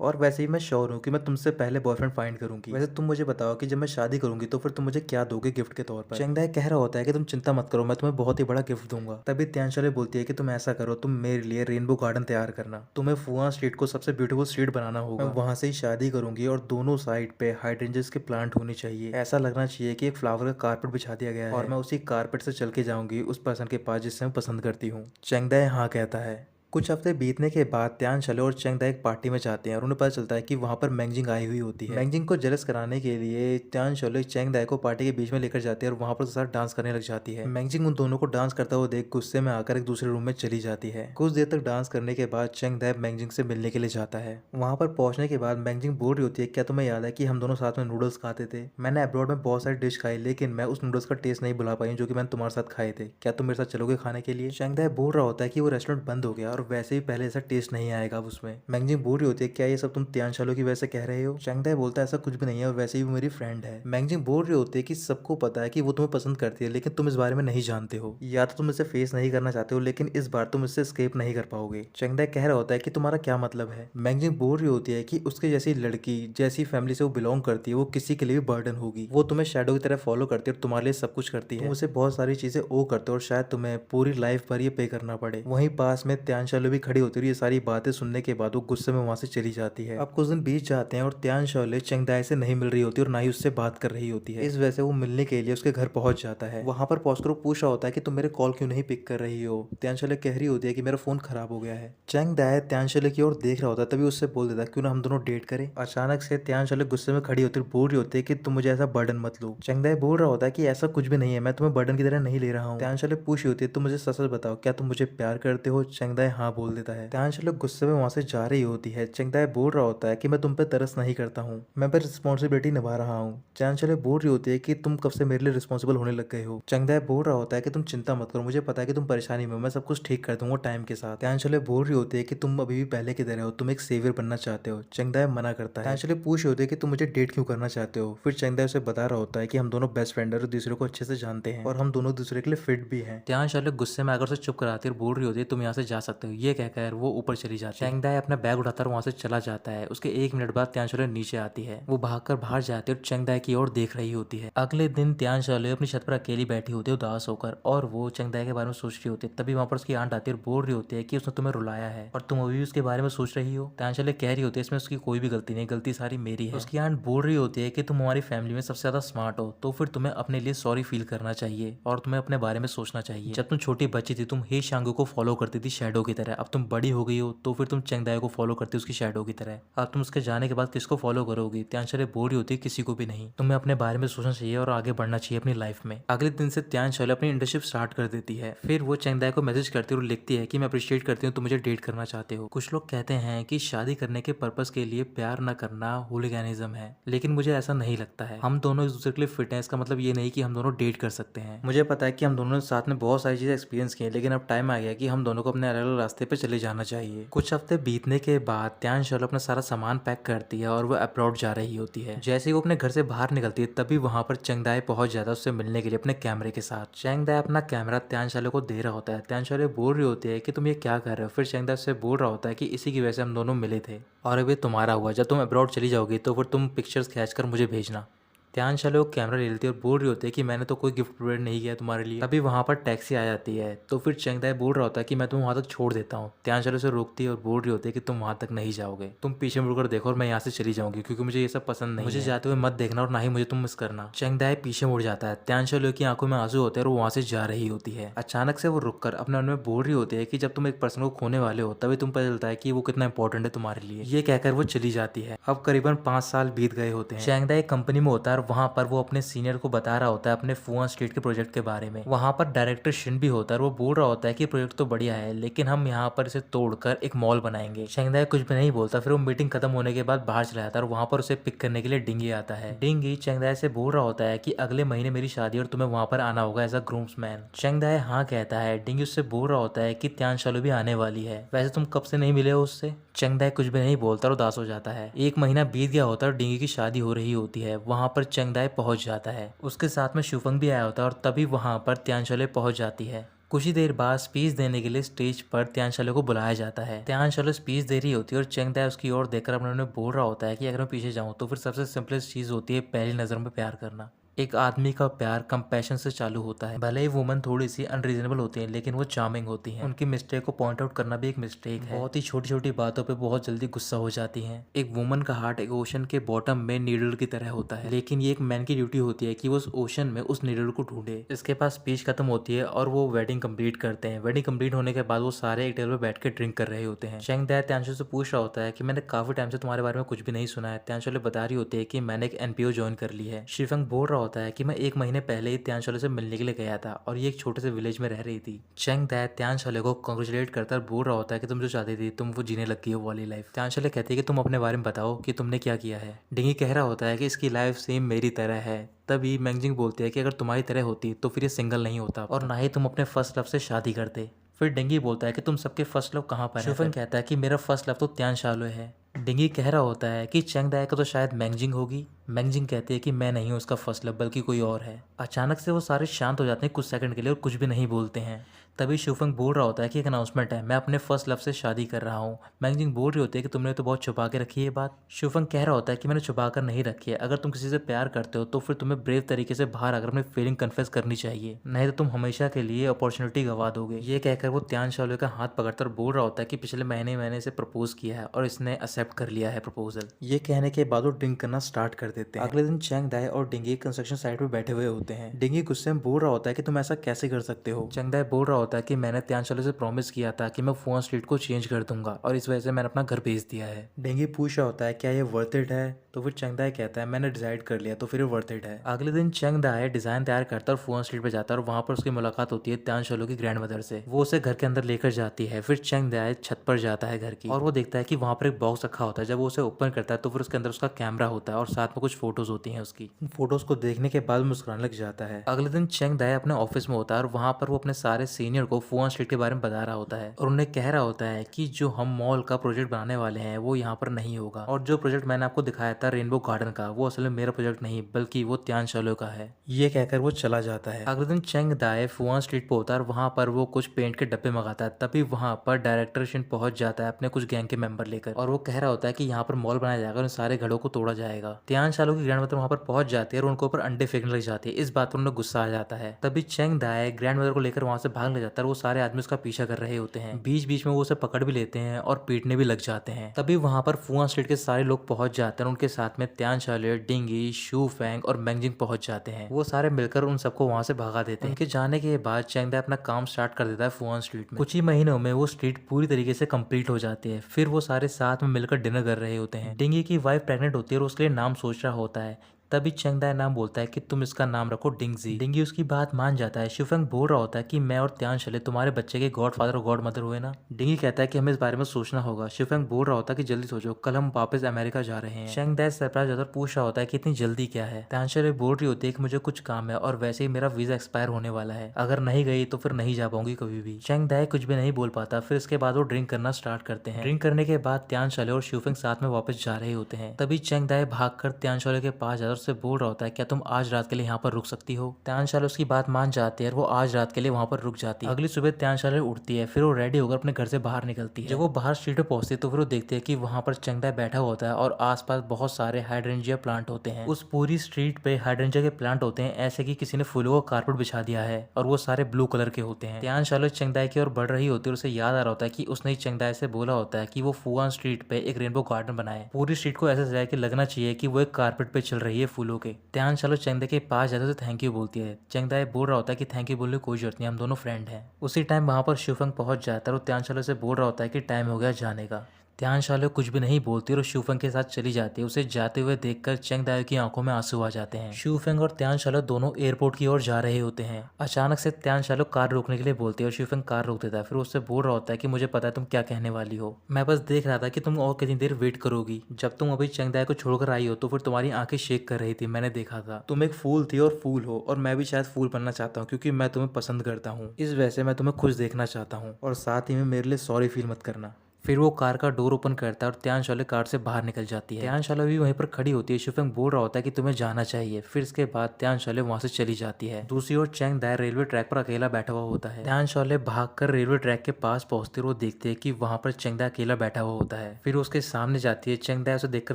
और वैसे ही मैं श्योर हूँ कि मैं तुमसे पहले बॉयफ्रेंड फाइंड करूंगी। वैसे तुम मुझे बताओ कि जब मैं शादी करूंगी तो फिर तुम मुझे क्या दोगे गिफ्ट के तौर पर। चंगदाई कह रहा होता है कि तुम चिंता मत करो, मैं तुम्हें बहुत ही बड़ा गिफ्ट दूंगा। तभी त्यानशाले बोलती है कि तुम ऐसा करो, तुम मेरे लिए रेनबो गार्डन तैयार करना। तुम्हें फुआ स्ट्रीट को सबसे ब्यूटीफुल स्ट्रीट बनाना होगा। मैं वहां से ही शादी करूंगी और दोनों साइड पे हाइड्रेंजस के प्लांट होने चाहिए। ऐसा लगना चाहिए कि एक फ्लावर का कारपेट बिछा दिया गया है और मैं उसी कारपेट से चल के जाऊंगी उस पर्सन के पास जिससे मैं पसंद करती हूँ। चंगदाई हाँ कहता है। कुछ हफ्ते बीतने के बाद त्यान शाओले और चंगदाई एक पार्टी में जाते हैं और उन्हें पता चलता है कि वहां पर मैंगजिंग आई हुई होती है। मैंगजिंग को जेलस कराने के लिए त्यान शाओले चंगदाई को पार्टी के बीच में लेकर जाते हैं और वहां पर साथ डांस करने लग जाती है। मैंगजिंग उन दोनों को डांस करता हुआ देख गुस्से में आकर एक दूसरे रूम में चली जाती है। कुछ देर तक डांस करने के बाद चंगदाई मैंगजिंग से मिलने के लिए जाता है। वहां पर पहुंचने के बाद मैंगजिंग बोल रही होती है, क्या तुम्हें याद है कि हम दोनों साथ में नूडल्स खाते थे? मैंने अब्रॉड में बहुत सारी डिश खाई लेकिन मैं उस नूडल्स का टेस्ट नहीं भुला पाई जो कि मैंने तुम्हारे साथ खाए थे। क्या तुम मेरे साथ चलोगे खाने के लिए? चंगदाई बोल रहा होता है कि वो रेस्टोरेंट बंद हो गया और वैसे ही पहले टेस्ट नहीं आएगा अब उसमें। मैंगजिंग बोल रही होती है, क्या ये सब तुम त्यान शाओले की वजह से कह रहे हो? चंगदाई बोलता है ऐसा कुछ भी नहीं है और वैसे ही वो मेरी फ्रेंड है। मैंगजिंग बोल रही होती है कि सबको पता है कि वो तुम्हें पसंद करती है लेकिन तुम इस बारे में नहीं जानते हो, या तो तुम इसे फेस नहीं करना चाहते हो लेकिन इस बार तुम इससे एस्केप नहीं कर पाओगे। चंगदाई कह रहा होता है कि तुम्हारा क्या मतलब है? मैंगजिंग बोल रही होती है कि उसके जैसी लड़की जैसी फैमिली से वो बिलोंग करती है वो किसी के लिए भी बर्डन होगी। वो तुम्हें शैडो की तरह फॉलो करती है और तुम्हारे लिए सब कुछ करती है। तुम उसे बहुत सारी चीजें ओ करते हो और शायद तुम्हें पूरी लाइफ भर ये पे करना पड़े। वहीं पास में त्यान शाओले भी खड़ी होती है। ये सारी बातें सुनने के बाद वो गुस्से में वहां से चली जाती है। अब कुछ दिन बीत जाते हैं और त्यान शाओले चंगदाई से नहीं मिल रही होती और ना ही उससे बात कर रही होती है। इस वजह से वो मिलने के लिए उसके घर पहुंच जाता है। वहां पर पहुंचकर वो पूछ रहा होता है कि तुम मेरे कॉल क्यों नहीं पिक कर रही हो? त्यान शाओले कह रही होती है कि मेरा फोन खराब हो गया है। चंगदाई त्यान शाओले की ओर देख रहा होता है, तभी उससे बोल देता है क्यों ना हम दोनों डेट करें। अचानक से त्यान शाओले गुस्से में खड़ी होती है, बोल रही होती है कि तुम मुझे ऐसा बर्डन मत लो। चंगदाई बोल रहा होता है कि ऐसा कुछ भी नहीं है, मैं तुम्हें बर्डन की तरह नहीं ले रहा हूँ। त्यान शाओले पूछ रही होती है, तुम मुझे सच सच बताओ, क्या तुम मुझे प्यार करते हो? चंगदाई हाँ बोल देता है। त्यान शाओले गुस्से में वहां से जा रही होती है। चंगदाई बोल रहा होता है कि मैं तुम पे तरस नहीं करता हूँ, मैं पे रिस्पॉन्सिबिलिटी निभा रहा हूँ। त्यान शाओले बोल रही होती है कि तुम कब से मेरे लिए रिस्पॉन्सिबल होने लग गए हो। चंगदाई बोल रहा होता है कि तुम चिंता मत करो, मुझे पता है कि तुम परेशानी में हो, मैं सब कुछ ठीक कर दूंगा टाइम के साथ। त्यान शाओले बोल रही होती है कि तुम अभी भी पहले की तरह हो, तुम एक सेवियर बनना चाहते हो। चंगदाई मना करता है। त्यान शाओले पूछ रही होती है कि तुम मुझे डेट क्यों करना चाहते हो। फिर चंगदाई उसे बता रहा होता है कि हम दोनों बेस्ट फ्रेंड और दूसरे को अच्छे से जानते हैं और हम दोनों दूसरे के लिए फिट भी हैं। त्यान शाओले गुस्से में आकर उसे चुप कराती और बोल रही होती है तुम यहाँ से जा सकते हो। ये कहकर वो ऊपर चली जाती है। चंगदाई अपना बैग उठाकर वहां से चला जाता है। उसके 1 मिनट बाद त्यान शाओले नीचे आती है। वो भागकर बाहर जाती है और चंगदाई की ओर देख रही होती है। अगले दिन त्यान शाओले अपनी छत पर अकेली बैठी होती है उदास होकर और वो चंगदाई के बारे में सोच रही होती है। तभी वहां पर उसकी आंट आती है और बोल रही होती है कि उसने तुम्हें रुलाया है और तुम अभी भी उसके बारे में सोच रही हो। त्यान शाओले कह रही होती है इसमें उसकी कोई भी गलती नहीं, गलती सारी मेरी है। उसकी आंट बोल रही होती है कि तुम हमारी फैमिली में सबसे ज्यादा स्मार्ट हो तो फिर तुम्हें अपने लिए सॉरी फील करना चाहिए और तुम्हें अपने बारे में सोचना चाहिए। जब तुम छोटी बच्ची थी तुम हे शांगू को फॉलो करती थी शैडो की तरह, अब तुम बड़ी हो गई हो तो फिर तुम चंगदाई को फॉलो करती उसकी शैडो की तरह। अब तुम उसके जाने के बाद किसको फॉलो करोगी? त्यान शाओले बोल रही होती है किसी को भी नहीं, तुम्हें अपने बारे में सोचना चाहिए और आगे बढ़ना चाहिए अपनी लाइफ में। अगले दिन से त्यान शाओले अपनी इंटर्नशिप स्टार्ट कर देती है। फिर वो चंगदाई को मैसेज करती है और लिखती है कि मैं अप्रिशिएट करती हूँ तुम मुझे डेट करना चाहते हो। कुछ लोग कहते हैं कि शादी करने के पर्पस के लिए प्यार न करना होलिगैनिज्म है, लेकिन मुझे ऐसा नहीं लगता है। हम दोनों एक दूसरे के लिए फिट हैं, इसका मतलब ये नहीं कि हम दोनों डेट कर सकते हैं। मुझे पता है कि हम दोनों ने साथ में बहुत सारी चीजें एक्सपीरियंस की हैं, लेकिन अब टाइम आ गया कि हम दोनों को अपने अलग अलग रास्ते पे चले जाना चाहिए। कुछ हफ्ते बीतने के बाद त्यान शाओले अपना सारा सामान पैक करती है और वो अब्रॉड जा रही होती है। जैसे ही वो अपने घर से बाहर निकलती है तभी वहां पर चंगदाई पहुंच जाता है उससे मिलने के लिए अपने कैमरे के साथ। चंगदाई अपना कैमरा त्यान शाओले को दे रहा होता है। त्यान शाओले बोल रही होती है कि तुम ये क्या कर रहे हो। फिर चंगदाई उससे बोल रहा होता है कि इसी की वजह से हम दोनों मिले थे और अब ये तुम्हारा हुआ, जब तुम अब्रॉड चली जाओगी तो फिर तुम पिक्चर्स खींचकर मुझे भेजना। त्यान शाओले वो कैमरा ले लेती है और बोल रही होती है कि मैंने तो कोई गिफ्ट प्रोवाइड नहीं किया तुम्हारे लिए। तभी वहां पर टैक्सी आ जाती है तो फिर चंगदाई बोल रहा होता है कि मैं तुम्हें वहां तक छोड़ देता हूँ। त्यान शाओले उसे रोकती है और बोल रही होती है कि तुम वहां तक नहीं जाओगे, तुम पीछे मुड़कर देखो और मैं यहाँ से चली जाऊंगी क्योंकि मुझे ये सब पसंद नहीं, मुझे जाते हुए मत देखना और ना ही मुझे तुम मिस करना। चंगदाई पीछे मुड़ जाता है। त्यान शाओले की आंखों में आंसू होते हैं और वो वहां से जा रही होती है। अचानक से वो रुककर अपने मन में बोल रही होती है कि जब तुम एक पर्सन को खोने वाले हो तभी तुम पता चलता है कि वो कितना इंपॉर्टेंट है तुम्हारे लिए। ये कहकर वो चली जाती है। अब करीबन 5 साल बीत गए होते हैं। चंगदाई कंपनी में होता है और वहां पर वो अपने सीनियर को बता रहा होता है अपने फुआ स्ट्रीट के प्रोजेक्ट के बारे में। वहां पर डायरेक्टर शिन भी होता है और वो बोल रहा होता है कि प्रोजेक्ट तो बढ़िया है लेकिन हम यहाँ पर इसे तोड़कर एक मॉल बनाएंगे। चंगदाई कुछ भी नहीं बोलता। फिर वो मीटिंग खत्म होने के बाद बाहर चला जाता है और वहां पर उसे पिक करने के लिए डिंगी आता है। डिंगी चंगदाई से बोल रहा होता है कि अगले महीने मेरी शादी और तुम्हें वहां पर आना होगा एज अ ग्रूम्समैन। चंगदाई हाँ कहता है। डिंगी उससे बोल रहा होता है कि त्यान शाओले भी आने वाली है। वैसे तुम कब से नहीं मिले हो उससे? चंगदाई कुछ भी नहीं बोलता और उदास हो जाता है। एक महीना बीत गया होता है और डिंगी की शादी हो रही होती है। वहाँ पर चंगदाई पहुँच जाता है। उसके साथ में शुफंग भी आया होता है और तभी वहाँ पर त्यांशले पहुँच जाती है। कुछ ही देर बाद स्पीच देने के लिए स्टेज पर त्यांशले को बुलाया जाता है। त्यांशले स्पीच दे रही होती है और चंगदाई उसकी ओर देखकर अपने उन्हें बोल रहा होता है कि अगर मैं पीछे जाऊँ तो फिर सबसे सिंपलेस्ट चीज़ होती है पहली नज़र में प्यार करना। एक आदमी का प्यार कंपैशन से चालू होता है। भले ही वुमन थोड़ी सी अनरीजनेबल होती है लेकिन वो चार्मिंग होती हैं। उनकी मिस्टेक को पॉइंट आउट करना भी एक मिस्टेक है। बहुत ही छोटी छोटी बातों पे बहुत जल्दी गुस्सा हो जाती हैं। एक वुमन का हार्ट एक ओशन के बॉटम में नीडल की तरह होता है, लेकिन ये एक मैन की ड्यूटी होती है कि वो उस ओशन में उस नीडल को ढूंढे। इसके पास स्पीच खत्म होती है और वो वेडिंग कंप्लीट करते हैं। वेडिंग कंप्लीट होने के बाद वो सारे एक टेबल पर बैठ के ड्रिंक कर रहे होते हैं। चंगदाई त्यांशुल से पूछ रहा होता है कि मैंने काफी टाइम से तुम्हारे बारे में कुछ भी नहीं सुना है। त्यांशुल बता रही होती है कि मैंने एक एनपीओ ज्वाइन कर ली है। शिफंग बोल रहा होता है कि मैं एक महीने पहले ही त्यांशुल से मिलने के लिए गया था और ये एक छोटे से विलेज में रह रही थी। चंगदाई त्यांशुल को कांग्रेचुलेट करता बोल रहा होता है कि तुम जो चाहती थी तुम वो जीने लग गई हो वाली लाइफ। त्यांशुल कहती है कि तुम अपने बारे में बताओ कि तुमने क्या किया है। डिंगी कह रहा होता है कि इसकी लाइफ सेम मेरी तरह है। तभी मैंगजिंग बोलती है कि अगर तुम्हारी तरह होती तो फिर ये सिंगल नहीं होता और ना ही तुम अपने फर्स्ट लव से शादी करते। फिर डिंगी बोलता है कि तुम सबके फर्स्ट लव कहाँ पर है। शिफंग कहता है कि मेरा फर्स्ट लव तो त्यांशुल है। डिंगी कह रहा होता है कि चंगदाई का तो शायद मैंगजिंग होगी। मैंगजिंग कहती है कि मैं नहीं हूँ उसका फर्स्ट लव बल्कि कोई और है। अचानक से वो सारे शांत हो जाते हैं कुछ सेकंड के लिए और कुछ भी नहीं बोलते हैं। तभी शिफंग बोल रहा होता है कि एक अनाउंसमेंट है, मैं अपने फर्स्ट लव से शादी कर रहा हूँ। मैंगजिंग बोल रही होती है कि तुमने तो बहुत छुपा के रखी है ये बात। शिफंग कह रहा होता है कि मैंने छुपा कर नहीं रखी है। अगर तुम किसी से प्यार करते हो तो फिर तुम्हें ब्रेव तरीके से बाहर आकर अपनी फीलिंग कन्फेस करनी चाहिए, नहीं तो तुम हमेशा के लिए अपॉर्चुनिटी गवा दोगे। ये कहकर वो त्यांशुल का हाथ पकड़कर बोल रहा होता है कि पिछले महीने मैंने इसे प्रपोज किया है और इसने एक्सेप्ट कर लिया है प्रपोजल। ये कहने के बाद वो ड्रिंक करना स्टार्ट कर देते हैं। अगले दिन चंगदाई और डिंगी कंस्ट्रक्शन साइट पे बैठे हुए होते हैं। डिंगी गुस्से में बोल रहा होता है कि तुम ऐसा कैसे कर सकते हो। चंगदाई बोल रहा होता है कि मैंने त्यांशुल से प्रॉमिस किया था कि मैं फुआन स्ट्रीट को चेंज कर दूंगा और इस वजह से मैंने अपना घर भेज दिया है। डिंगी पूछ रहा होता है क्या ये वर्थ इट है, तो फिर चंगदाई कहता है मैंने डिसाइड कर लिया तो फिर वर्थ इट है। अगले दिन चंगदाई डिजाइन तैयार करता है और फुआन स्ट्रीट पे जाता है और वहां पर उसकी मुलाकात होती है त्यांशुल की ग्रैंडमदर से। वो उसे घर के अंदर लेकर जाती है। फिर चंगदाई छत पर जाता है घर की और वो देखता है कि वहां पर एक बॉक्स रखा होता है। जब वो उसे ओपन करता है तो फिर उसके अंदर उसका कैमरा होता है और साथ में कुछ फोटोज होती हैं उसकी। फोटोज को देखने के बाद मुस्कुराने लग जाता है। अगले दिन चंगदाई अपने ऑफिस में होता है और वहां पर वो अपने सारे सीनियर को फुआन स्ट्रीट के बारे में बता रहा होता है और उन्हें कह रहा होता है कि जो हम मॉल का प्रोजेक्ट बनाने वाले हैं वो यहाँ पर नहीं होगा और जो प्रोजेक्ट मैंने आपको दिखाया था रेनबो गार्डन का वो असल में मेरा प्रोजेक्ट नहीं बल्कि वो त्यांशुल का है। ये कहकर वो चला जाता है। अगले दिन चंगदाई फुआन स्ट्रीट पे होता है और वहां पर वो कुछ पेंट के डब्बे मंगाता है। तभी वहां पर डायरेक्टर शिन पहुंच जाता है अपने कुछ गैंग के मेंबर लेकर और वो कह रहा होता है कि यहाँ पर मॉल बनाया जाएगा और सारे घरों को तोड़ा जाएगा। त्यांशुल की ग्रैंडमदर वहां पर पहुंच जाती है और उनके ऊपर अंडे फेंकने लग जाती है। इस बात पर उन्हें गुस्सा आ जाता है। तभी चंगदाई ग्रैंडमदर को लेकर वहां से भागने लग जाता है और वो सारे आदमी उसका पीछा कर रहे होते हैं। बीच बीच में वो उसे पकड़ भी लेते हैं और पीटने भी लग जाते हैं। तभी वहां पर फुआन स्ट्रीट के सारे लोग पहुंच जाते हैं और उनके साथ में त्यांशुल, डिंगी, शुफेंग और मैंगजिंग पहुंच जाते हैं। वो सारे मिलकर उन सबको वहां से भगा देते हैं। उनके जाने के बाद चंगदाई अपना काम स्टार्ट कर देता है फुआन स्ट्रीट में। कुछ ही महीनों में वो स्ट्रीट पूरी तरीके से कंप्लीट हो जाती है। फिर वो सारे साथ में मिलकर डिनर कर रहे होते हैं। डिंगी की वाइफ प्रेग्नेंट होती है और उसके लिए नाम सोच रहा होता है। तभी चंगदाई नाम बोलता है कि तुम इसका नाम रखो डिंगजी। डिंगी उसकी बात मान जाता है। शिफंग बोल रहा होता है कि मैं और त्यांशुल तुम्हारे बच्चे के गॉड फादर और गॉड मदर हुए ना। डिंगी कहता है कि हमें इस बारे में सोचना होगा। शिफंग बोल रहा होता है कि जल्दी सोचो, कल हम वापस अमेरिका जा रहे हैं। चंगदाई सरप्राइज होकर पूछ रहा होता है कि इतनी जल्दी क्या है। त्यांशुल बोल रही होती है कि मुझे कुछ काम है और वैसे ही मेरा वीजा एक्सपायर होने वाला है, अगर नहीं गई तो फिर नहीं जा पाऊंगी कभी भी। चंगदाई कुछ भी नहीं बोल पाता। फिर इसके बाद वो ड्रिंक करना स्टार्ट करते हैं। ड्रिंक करने के बाद त्यांशुल और शिफंग साथ में वापस जा रहे होते हैं। तभी चंगदाई भागकर त्यांशुल के पास जाकर उससे बोल रहा होता है क्या तुम आज रात के लिए यहाँ पर रुक सकती हो। त्यांशुल उसकी बात मान जाती है और वो आज रात के लिए वहाँ पर रुक जाती है। अगली सुबह त्यांशुल उठती है। फिर वो रेडी होकर अपने घर से बाहर निकलती है। जब वो बाहर स्ट्रीट पे पहुंचती है तो फिर वो देखती है कि वहाँ पर चंगदाई बैठा होता है और आसपास बहुत सारे हाइड्रेंजिया प्लांट होते हैं। उस पूरी स्ट्रीट पे हाइड्रेंजिया के प्लांट होते हैं ऐसे कि किसी ने फूलों का कारपेट बिछा दिया है और वो सारे ब्लू कलर के होते हैं। त्यांशुल चंगदाई की ओर बढ़ रही होती है और उसे याद आ रहा होता है कि उसने चंगदाई से बोला होता है कि वो फुआन स्ट्रीट पे एक रेनबो गार्डन बनाए, पूरी स्ट्रीट को ऐसे सजाए कि लगना चाहिए कि वो एक कारपेट पे चल रही है फूलों के। त्यांशुल चंगदाई के पास जाते तो थैंक यू बोलती है। चंगदाई बोल रहा होता है कि थैंक यू बोलने की कोई जरूरत नहीं, हम दोनों फ्रेंड हैं। उसी टाइम वहां पर शिफंग पहुंच जाता है और त्यांशुल से बोल रहा होता है कि टाइम हो गया जाने का। त्यांशुल कुछ भी नहीं बोलती और शिफंग के साथ चली जाती है। उसे जाते हुए देखकर चंगदाई की आंखों में आंसू आ जाते हैं। शिफंग और त्यांशुल दोनों एयरपोर्ट की ओर जा रहे होते हैं। अचानक से त्यांशुल कार रोकने के लिए बोलती है और शिफंग कार रोक देता है। फिर उससे बोल रहा होता है कि मुझे पता है तुम क्या कहने वाली हो, मैं बस देख रहा था कि तुम और कितनी देर वेट करोगी। जब तुम अभी चंगदाई को छोड़कर आई हो तो फिर तुम्हारी आंखें शेक कर रही थी, मैंने देखा था। तुम एक फूल थी और फूल हो और मैं भी शायद फूल बनना चाहता हूँ क्योंकि मैं तुम्हें पसंद करता हूँ। इस वजह से मैं तुम्हें खुश देखना चाहता हूँ और साथ ही में मेरे लिए सॉरी फील मत करना। फिर वो कार का डोर ओपन करता है और त्यांशोले कार से बाहर निकल जाती है। त्यांशोले भी वहीं पर खड़ी होती है। शिफेंग बोल रहा होता है कि तुम्हें जाना चाहिए। फिर इसके बाद त्यांशोले वहां से चली जाती है। दूसरी ओर चेंग दाई रेलवे ट्रैक पर अकेला बैठा हुआ होता है। त्यांशोले भागकर रेलवे ट्रैक के पास पहुंचते वो देखते हैं कि वहां पर चेंग दाई अकेला बैठा हुआ होता है। फिर उसके सामने जाती है। चेंग दाई उसे देखकर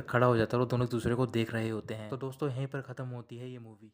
खड़ा हो जाता है और दोनों एक दूसरे को देख रहे होते हैं। तो दोस्तों यहीं पर खत्म होती है ये मूवी।